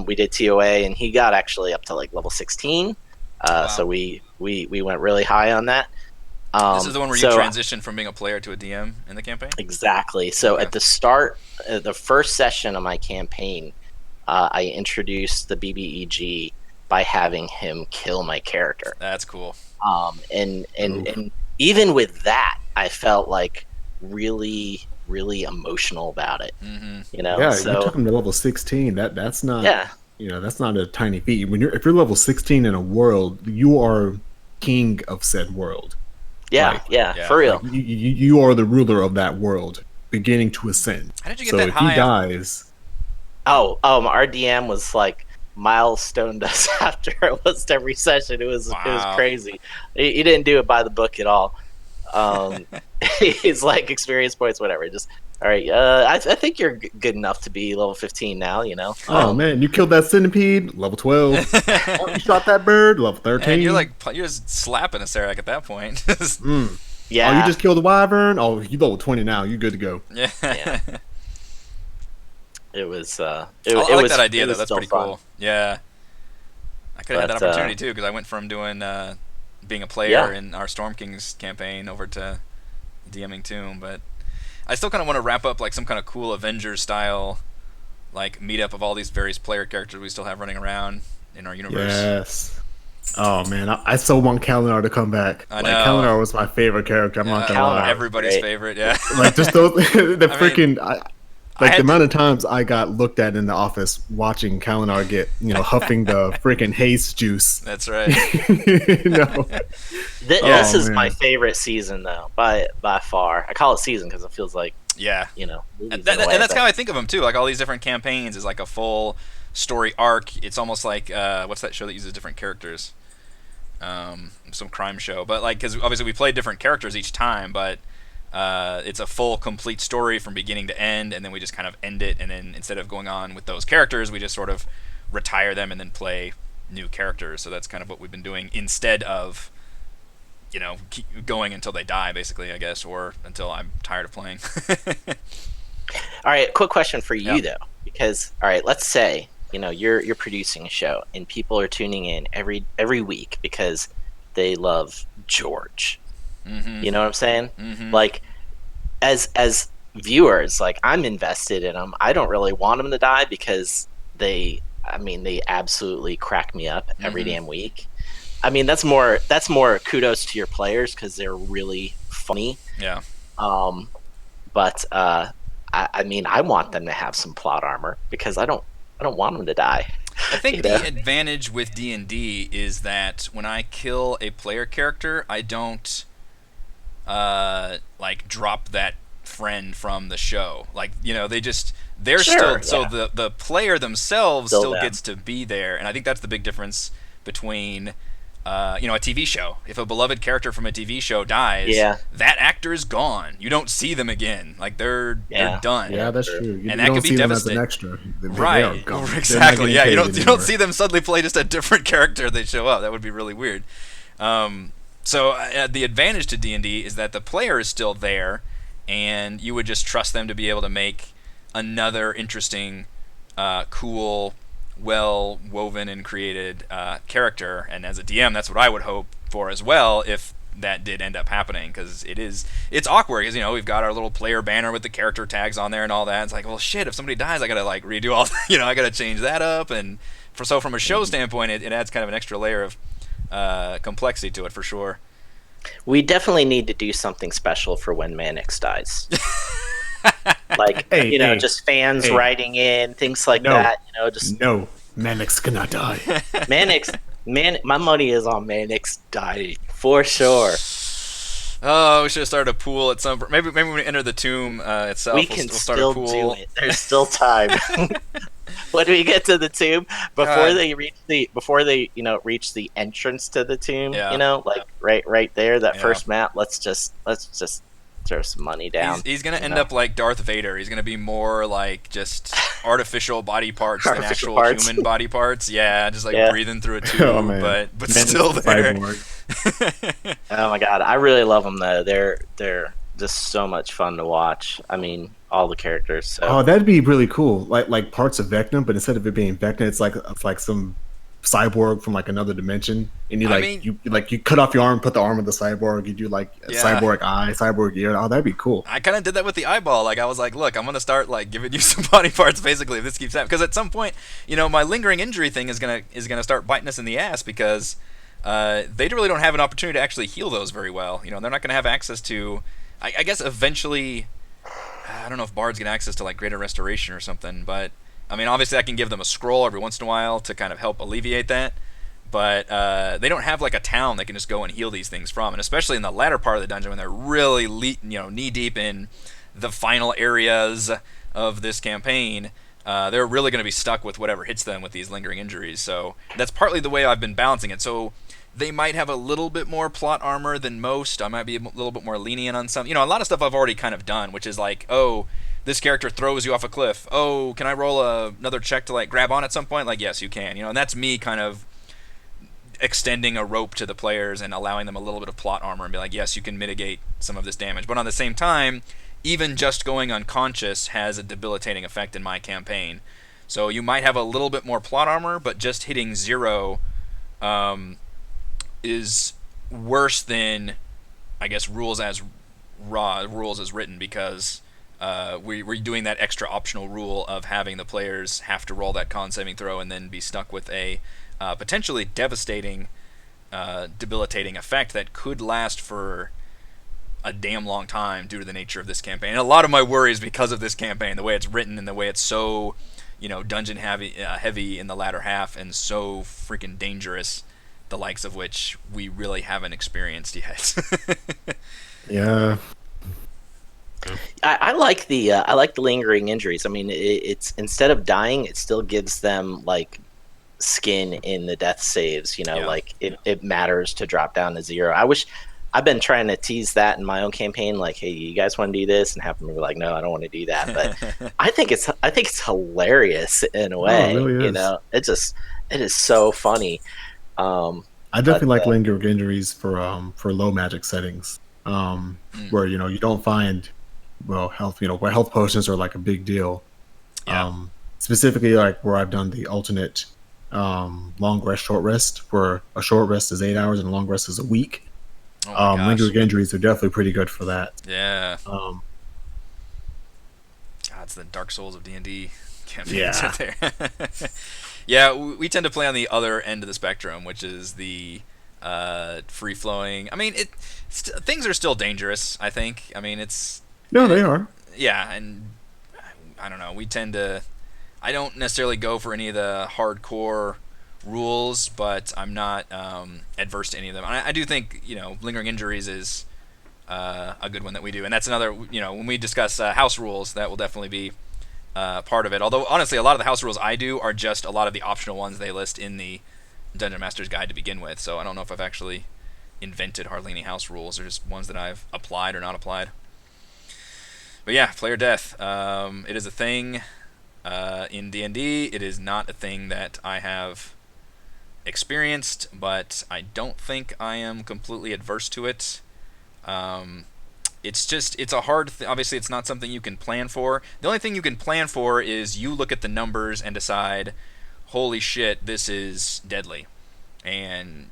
[SPEAKER 2] We did TOA, and he got actually up to like level 16.
[SPEAKER 1] Wow.
[SPEAKER 2] So we went really high on that.
[SPEAKER 1] This is the one where you transitioned from being a player to a DM in the campaign?
[SPEAKER 2] Exactly. So at the start, the first session of my campaign, I introduced the BBEG by having him kill my character.
[SPEAKER 1] That's cool.
[SPEAKER 2] And even with that, I felt like really, really emotional about it.
[SPEAKER 1] Mm-hmm.
[SPEAKER 3] Yeah, you took him to level 16. That's not.
[SPEAKER 2] Yeah.
[SPEAKER 3] That's not a tiny feat. If you're level 16 in a world, you are king of said world.
[SPEAKER 2] Yeah, for real.
[SPEAKER 3] Like, you are the ruler of that world, beginning to ascend.
[SPEAKER 1] How did you get that high?
[SPEAKER 3] If he dies,
[SPEAKER 2] our DM was like milestoned us after almost every session. It was crazy. He didn't do it by the book at all. He's like experience points, whatever. Just all right. I think you're good enough to be level 15 now.
[SPEAKER 3] Oh man, you killed that centipede, level 12. You shot that bird, level 13.
[SPEAKER 1] And you're just slapping us there, like at that point.
[SPEAKER 2] Yeah.
[SPEAKER 3] Oh, you just killed a wyvern. Oh, you level 20 now. You good to go.
[SPEAKER 1] Yeah.
[SPEAKER 2] It was.
[SPEAKER 1] I like that idea though. That's pretty cool. Yeah. I could have had that opportunity too, because I went from doing being a player in our Storm Kings campaign over to DMing Tomb, but I still kind of want to wrap up like some kind of cool Avengers style like meetup of all these various player characters we still have running around in our universe.
[SPEAKER 3] Yes. Oh man, I so want Kalinar to come back.
[SPEAKER 1] I know.
[SPEAKER 3] Kalinar was my favorite character. I'm not gonna lie.
[SPEAKER 1] Everybody's favorite, yeah.
[SPEAKER 3] Like just those, the amount of times I got looked at in the office watching Kalinar get, huffing the freaking haze juice.
[SPEAKER 1] That's right.
[SPEAKER 2] This is my favorite season though, by far. I call it season because it feels like
[SPEAKER 1] and that's how I think of them too. Like all these different campaigns is like a full story arc. It's almost like what's that show that uses different characters? Some crime show, but like because obviously we play different characters each time, but it's a full complete story from beginning to end, and then we just kind of end it, and then instead of going on with those characters, we just sort of retire them and then play new characters. So that's kind of what we've been doing instead of keep going until they die, basically, I guess, or until I'm tired of playing.
[SPEAKER 2] All right, quick question for you though, because let's say you're producing a show and people are tuning in every week because they love George.
[SPEAKER 1] Mm-hmm.
[SPEAKER 2] You know what I'm saying?
[SPEAKER 1] Mm-hmm.
[SPEAKER 2] Like as viewers, like I'm invested in them. I don't really want them to die because they absolutely crack me up every damn week. I mean, that's more kudos to your players because they're really funny.
[SPEAKER 1] Yeah.
[SPEAKER 2] But I want them to have some plot armor because I don't want them to die.
[SPEAKER 1] I think the advantage with D&D is that when I kill a player character, I don't drop that friend from the show. Like, the player themselves still gets to be there, and I think that's the big difference between a TV show. If a beloved character from a TV show dies, that actor is gone. You don't see them again. Like they're done.
[SPEAKER 3] Yeah, that's true.
[SPEAKER 1] And that could be devastating.
[SPEAKER 3] Them as an extra.
[SPEAKER 1] Right. Exactly. Yeah. You don't see them suddenly play just a different character. They show up. That would be really weird. So the advantage to D&D is that the player is still there, and you would just trust them to be able to make another interesting, cool, well woven and created character. And as a DM, that's what I would hope for as well if that did end up happening, because it's awkward because we've got our little player banner with the character tags on there and all that. It's like, well, shit, if somebody dies, I gotta redo all I gotta change that up. And from a show standpoint, it adds kind of an extra layer of complexity to it for sure.
[SPEAKER 2] We definitely need to do something special for when Mannix dies. Like,
[SPEAKER 3] Hey,
[SPEAKER 2] just fans
[SPEAKER 3] hey.
[SPEAKER 2] writing in, things like
[SPEAKER 3] No,
[SPEAKER 2] that. Just
[SPEAKER 3] no, Mannix cannot die.
[SPEAKER 2] Mannix. My money is on Mannix dying for sure.
[SPEAKER 1] Oh, we should have started a pool at some. Maybe when we enter the tomb itself,
[SPEAKER 2] We
[SPEAKER 1] we'll
[SPEAKER 2] can
[SPEAKER 1] start a
[SPEAKER 2] still
[SPEAKER 1] pool.
[SPEAKER 2] do it. There's still time. When we get to the tomb, before
[SPEAKER 1] God.
[SPEAKER 2] they reach reach the entrance to the tomb,
[SPEAKER 1] Yeah.
[SPEAKER 2] like right there, that
[SPEAKER 1] Yeah.
[SPEAKER 2] first map. Let's just throw some money down.
[SPEAKER 1] He's gonna end up like Darth Vader. He's gonna be more like just artificial body parts than
[SPEAKER 2] Artificial
[SPEAKER 1] actual
[SPEAKER 2] parts.
[SPEAKER 1] human body parts. Yeah, just like
[SPEAKER 2] Yeah.
[SPEAKER 1] breathing through a tube,
[SPEAKER 3] Oh, man.
[SPEAKER 1] but
[SPEAKER 3] Mannix
[SPEAKER 1] still
[SPEAKER 3] the
[SPEAKER 1] there.
[SPEAKER 3] cyborg.
[SPEAKER 2] Oh my god, I really love them though. They're just so much fun to watch. I mean, all the characters. So
[SPEAKER 3] Oh, that'd be really cool. Like parts of Vecna, but instead of it being Vecna, it's like some cyborg from like another dimension, and
[SPEAKER 1] I mean,
[SPEAKER 3] you cut off your arm, put the arm of the cyborg, you do like a
[SPEAKER 1] Yeah.
[SPEAKER 3] cyborg eye, cyborg ear. Oh, that'd be cool.
[SPEAKER 1] I kind of did that with the eyeball. Like I was like, look, I'm gonna start like giving you some body parts basically if this keeps happening. Because at some point, my lingering injury thing is gonna start biting us in the ass because they really don't have an opportunity to actually heal those very well. They're not gonna have access to. I guess eventually, I don't know if bards get access to like greater restoration or something, but I mean, obviously I can give them a scroll every once in a while to kind of help alleviate that. But they don't have like a town they can just go and heal these things from, and especially in the latter part of the dungeon when they're really knee deep in the final areas of this campaign, they're really going to be stuck with whatever hits them with these lingering injuries. So that's partly the way I've been balancing it. So they might have a little bit more plot armor than most. I might be a little bit more lenient on some. A lot of stuff I've already kind of done, which is like, oh, this character throws you off a cliff. Oh, can I roll another check to like grab on at some point? Like, yes, you can. And that's me kind of extending a rope to the players and allowing them a little bit of plot armor and be like, yes, you can mitigate some of this damage. But on the same time, even just going unconscious has a debilitating effect in my campaign. So you might have a little bit more plot armor, but just hitting 0 is worse than, I guess, rules as written, because we're doing that extra optional rule of having the players have to roll that con saving throw and then be stuck with a potentially devastating, debilitating effect that could last for a damn long time due to the nature of this campaign. And a lot of my worry is because of this campaign, the way it's written and the way it's so, dungeon heavy in the latter half and so freaking dangerous, the likes of which we really haven't experienced yet.
[SPEAKER 3] Yeah.
[SPEAKER 2] I like the lingering injuries. I mean, it's instead of dying, it still gives them like skin in the death saves.
[SPEAKER 1] Yeah.
[SPEAKER 2] Like it matters to drop down to 0. I've been trying to tease that in my own campaign, like, hey, you guys want to do this, and have them be like, no, I don't want to do that. But I think it's hilarious in a way.
[SPEAKER 3] it really is.
[SPEAKER 2] It is so funny.
[SPEAKER 3] I definitely like lingering injuries for low magic settings, where you don't find health, where health potions are like a big deal.
[SPEAKER 1] Yeah.
[SPEAKER 3] Specifically, like where I've done the alternate long rest, short rest, where a short rest is 8 hours and a long rest is a week.
[SPEAKER 1] Oh my gosh.
[SPEAKER 3] Lingering injuries are definitely pretty good for that.
[SPEAKER 1] Yeah. God, it's the Dark Souls of D&D campaigns
[SPEAKER 3] Yeah.
[SPEAKER 1] out there. Yeah, we tend to play on the other end of the spectrum, which is the free-flowing. I mean, things are still dangerous, I think. I mean,
[SPEAKER 3] No, they are.
[SPEAKER 1] Yeah, and I don't know. We tend to. I don't necessarily go for any of the hardcore rules, but I'm not adverse to any of them. I do think lingering injuries is a good one that we do, and that's another. When we discuss house rules, that will definitely be part of it. Although honestly, a lot of the house rules I do are just a lot of the optional ones they list in the Dungeon Master's Guide to begin with. So I don't know if I've actually invented hardly any house rules. They're just ones that I've applied or not applied. But yeah, player death. It is a thing in D&D. It is not a thing that I have experienced, but I don't think I am completely adverse to it. It's a hard obviously it's not something you can plan for. The only thing you can plan for is you look at the numbers and decide, holy shit, this is deadly. And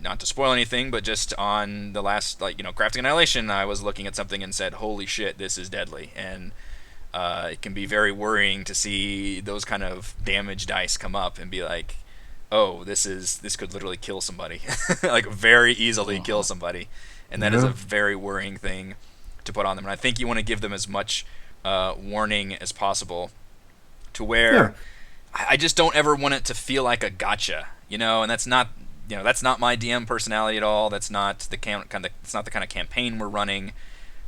[SPEAKER 1] not to spoil anything, but just on the last Crafting Annihilation, I was looking at something and said, holy shit, this is deadly. And it can be very worrying to see those kind of damage dice come up and be like, oh, this could literally kill somebody, like very easily kill somebody, and that is a very worrying thing to put on them. And I think you want to give them as much warning as possible, to where I just don't ever want it to feel like a gotcha, and that's not my DM personality at all. That's not the it's not the kind of campaign we're running.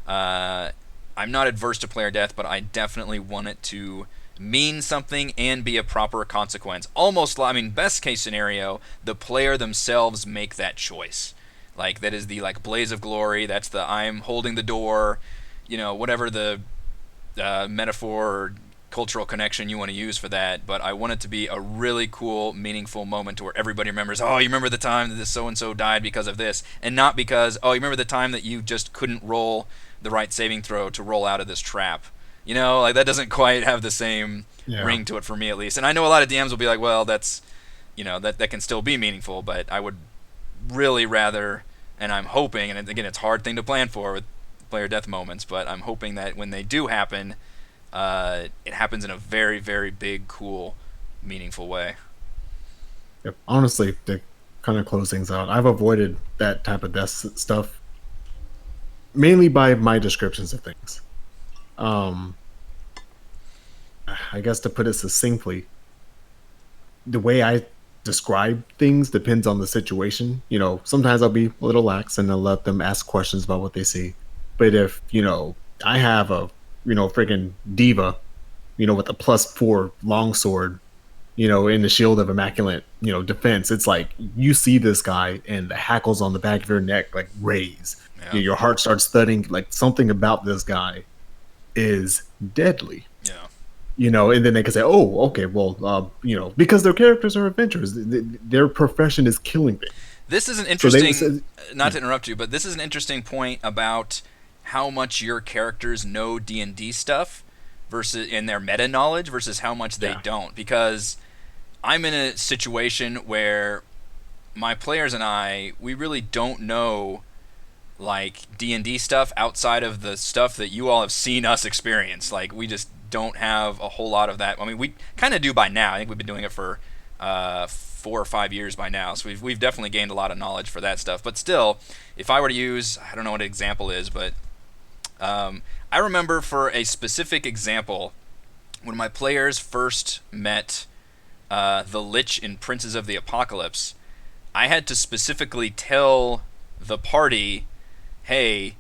[SPEAKER 1] I'm not adverse to player death, but I definitely want it to mean something and be a proper consequence. Almost, best case scenario, the player themselves make that choice. Like, that is the, blaze of glory. That's the I'm holding the door, whatever the metaphor or cultural connection you want to use for that. But I want it to be a really cool, meaningful moment to where everybody remembers, oh, you remember the time that this so-and-so died because of this, and not because, oh, you remember the time that you just couldn't roll the right saving throw to roll out of this trap. That doesn't quite have the same ring to it for me, at least. And I know a lot of DMs will be like, well, that's, that can still be meaningful, but I would really rather, and I'm hoping, and again, it's a hard thing to plan for with player death moments, but I'm hoping that when they do happen, it happens in a very, very big, cool, meaningful way.
[SPEAKER 3] Yep. Honestly, to kind of close things out, I've avoided that type of death stuff mainly by my descriptions of things. I guess to put it succinctly, the way I describe things depends on the situation. Sometimes I'll be a little lax and I'll let them ask questions about what they see. But if, I have a, freaking diva, with a +4 longsword, in the shield of immaculate, defense, it's like you see this guy and the hackles on the back of your neck raise.
[SPEAKER 1] Yeah.
[SPEAKER 3] Your heart starts thudding. Something about this guy is deadly.
[SPEAKER 1] Yeah.
[SPEAKER 3] And then they can say, oh, okay, well, because their characters are adventurers, their profession is killing things.
[SPEAKER 1] This is an interesting, not to interrupt you, but this is an interesting point about how much your characters know D&D stuff versus in their meta knowledge versus how much they don't. Because I'm in a situation where my players and we really don't know D&D stuff outside of the stuff that you all have seen us experience. We just don't have a whole lot of that. We kind of do by now. I think we've been doing it for 4 or 5 years by now, so we've definitely gained a lot of knowledge for that stuff. But still, if I were to use, I don't know what an example is, but I remember for a specific example, when my players first met the Lich in Princes of the Apocalypse, I had to specifically tell the party, hey,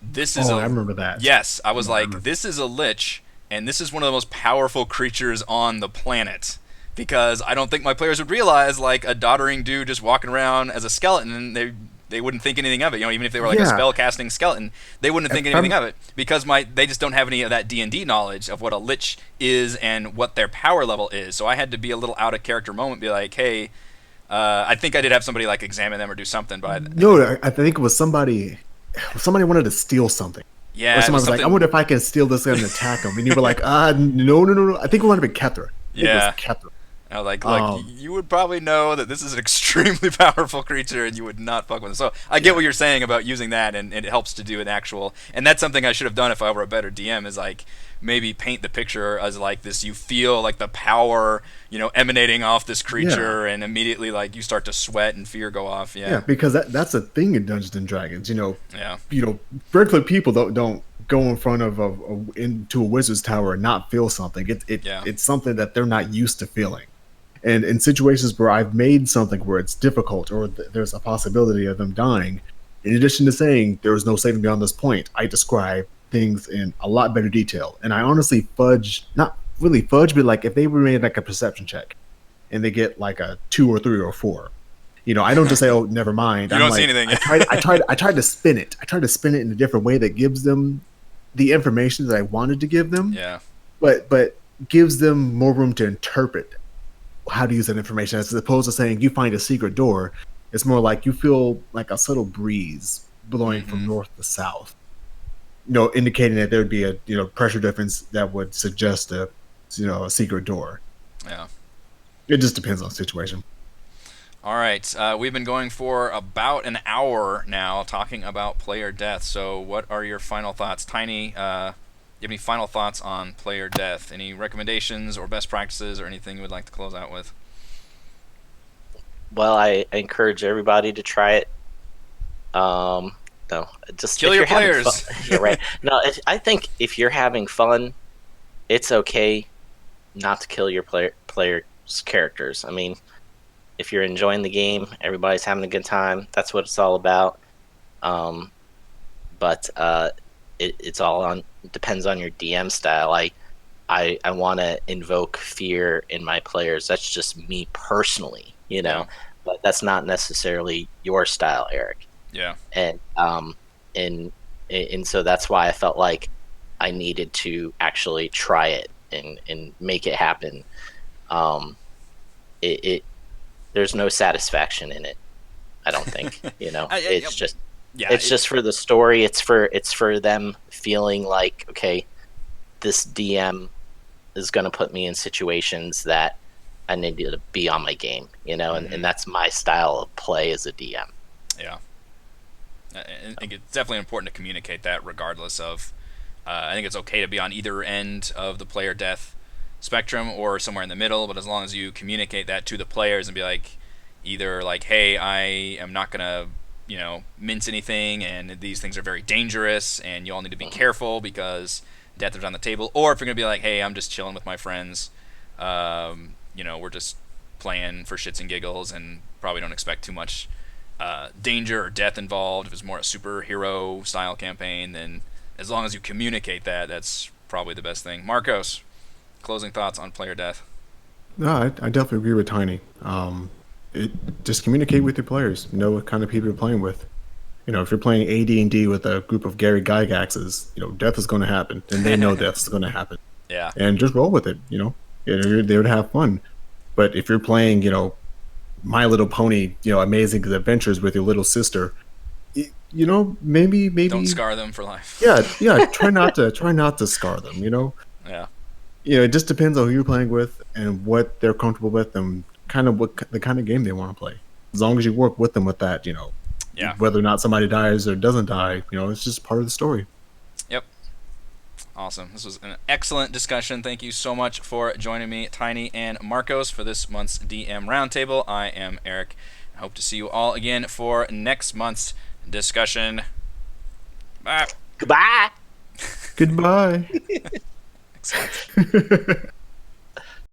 [SPEAKER 1] this is
[SPEAKER 3] I remember that.
[SPEAKER 1] Yes, I was this is a Lich, and this is one of the most powerful creatures on the planet. Because I don't think my players would realize, a doddering dude just walking around as a skeleton, they wouldn't think anything of it. Even if they were a spell-casting skeleton, they wouldn't think anything of it. Because they just don't have any of that D&D knowledge of what a Lich is and what their power level is. So I had to be a little out-of-character moment, be like, hey, I think I did have somebody, examine them or do something. But
[SPEAKER 3] No, I think it was somebody wanted to steal something.
[SPEAKER 1] Yeah.
[SPEAKER 3] Or someone was like, I wonder if I can steal this and attack him. And you were like, no. I think it might have been Kethra.
[SPEAKER 1] Yeah.
[SPEAKER 3] It was Kethra.
[SPEAKER 1] I was look, you would probably know that this is an extremely powerful creature and you would not fuck with it. So I get what you're saying about using that, and it helps to do an actual, and that's something I should have done if I were a better DM, is maybe paint the picture as this, you feel the power, emanating off this creature, and immediately you start to sweat and fear go off. Yeah,
[SPEAKER 3] because that's a thing in Dungeons and Dragons.
[SPEAKER 1] Yeah.
[SPEAKER 3] Regular people don't go in front of into a wizard's tower and not feel something. It's something that they're not used to feeling. And in situations where I've made something where it's difficult or there's a possibility of them dying, in addition to saying there is no saving beyond this point, I describe things in a lot better detail. And I honestly not really fudge, but if they were made a perception check and they get a 2 or 3 or 4, I don't just say, oh, never mind.
[SPEAKER 1] You don't see anything.
[SPEAKER 3] I tried to spin it. I tried to spin it in a different way that gives them the information that I wanted to give them.
[SPEAKER 1] Yeah.
[SPEAKER 3] But gives them more room to interpret how to use that information, as opposed to saying you find a secret door. It's more you feel a subtle breeze blowing from north to south, indicating that there would be a pressure difference that would suggest a secret door.
[SPEAKER 1] Yeah,
[SPEAKER 3] it just depends on the situation.
[SPEAKER 1] All right, we've been going for about an hour now talking about player death. So what are your final thoughts? Tiny, you have any final thoughts on player death? Any recommendations or best practices or anything you would like to close out with?
[SPEAKER 2] Well, I encourage everybody to try it. No, just
[SPEAKER 1] Kill
[SPEAKER 2] if
[SPEAKER 1] your
[SPEAKER 2] you're having
[SPEAKER 1] players.
[SPEAKER 2] fun. Yeah, right. No, I think if you're having fun, it's okay not to kill your players' characters. I mean, if you're enjoying the game, everybody's having a good time. That's what it's all about. Um, but it's all on depends on your DM style. I want to invoke fear in my players. That's just me personally,
[SPEAKER 1] Yeah.
[SPEAKER 2] but that's not necessarily your style, Eric.
[SPEAKER 1] Yeah.
[SPEAKER 2] And and so that's why I felt like I needed to actually try it and make it happen. Um, it there's no satisfaction in it. I don't think. It's just
[SPEAKER 1] Yeah.
[SPEAKER 2] it's just for the story. It's for them feeling like, okay, this DM is going to put me in situations that I need to be on my game, and that's my style of play as a DM.
[SPEAKER 1] Yeah. I think it's definitely important to communicate that, regardless of. I think it's okay to be on either end of the player death spectrum or somewhere in the middle, but as long as you communicate that to the players and be like, either like, hey, I am not gonna, mince anything, and these things are very dangerous, and you all need to be careful because death is on the table, or if you're gonna be like, hey, I'm just chilling with my friends, we're just playing for shits and giggles, and probably don't expect too much danger or death involved. If it's more a superhero style campaign, then as long as you communicate that, that's probably the best thing. Marcos, closing thoughts on player death.
[SPEAKER 3] No, I definitely agree with Tiny. Just communicate with your players. Know what kind of people you're playing with. If you're playing AD&D with a group of Gary Gygaxes, death is going to happen, and they know death is going to happen.
[SPEAKER 1] Yeah.
[SPEAKER 3] And just roll with it. You're there to have fun. But if you're playing, My Little Pony, Amazing Adventures with your little sister, maybe
[SPEAKER 1] don't scar them for life.
[SPEAKER 3] Yeah. Try not to scar them.
[SPEAKER 1] Yeah.
[SPEAKER 3] It just depends on who you're playing with and what they're comfortable with and kind of what the kind of game they want to play. As long as you work with them with that,
[SPEAKER 1] Yeah.
[SPEAKER 3] whether or not somebody dies or doesn't die, it's just part of the story.
[SPEAKER 1] Yep. Awesome. This was an excellent discussion. Thank you so much for joining me, Tiny and Marcos, for this month's DM Roundtable. I am Eric. I hope to see you all again for next month's discussion. Bye.
[SPEAKER 2] Goodbye.
[SPEAKER 3] Goodbye.
[SPEAKER 1] Excellent.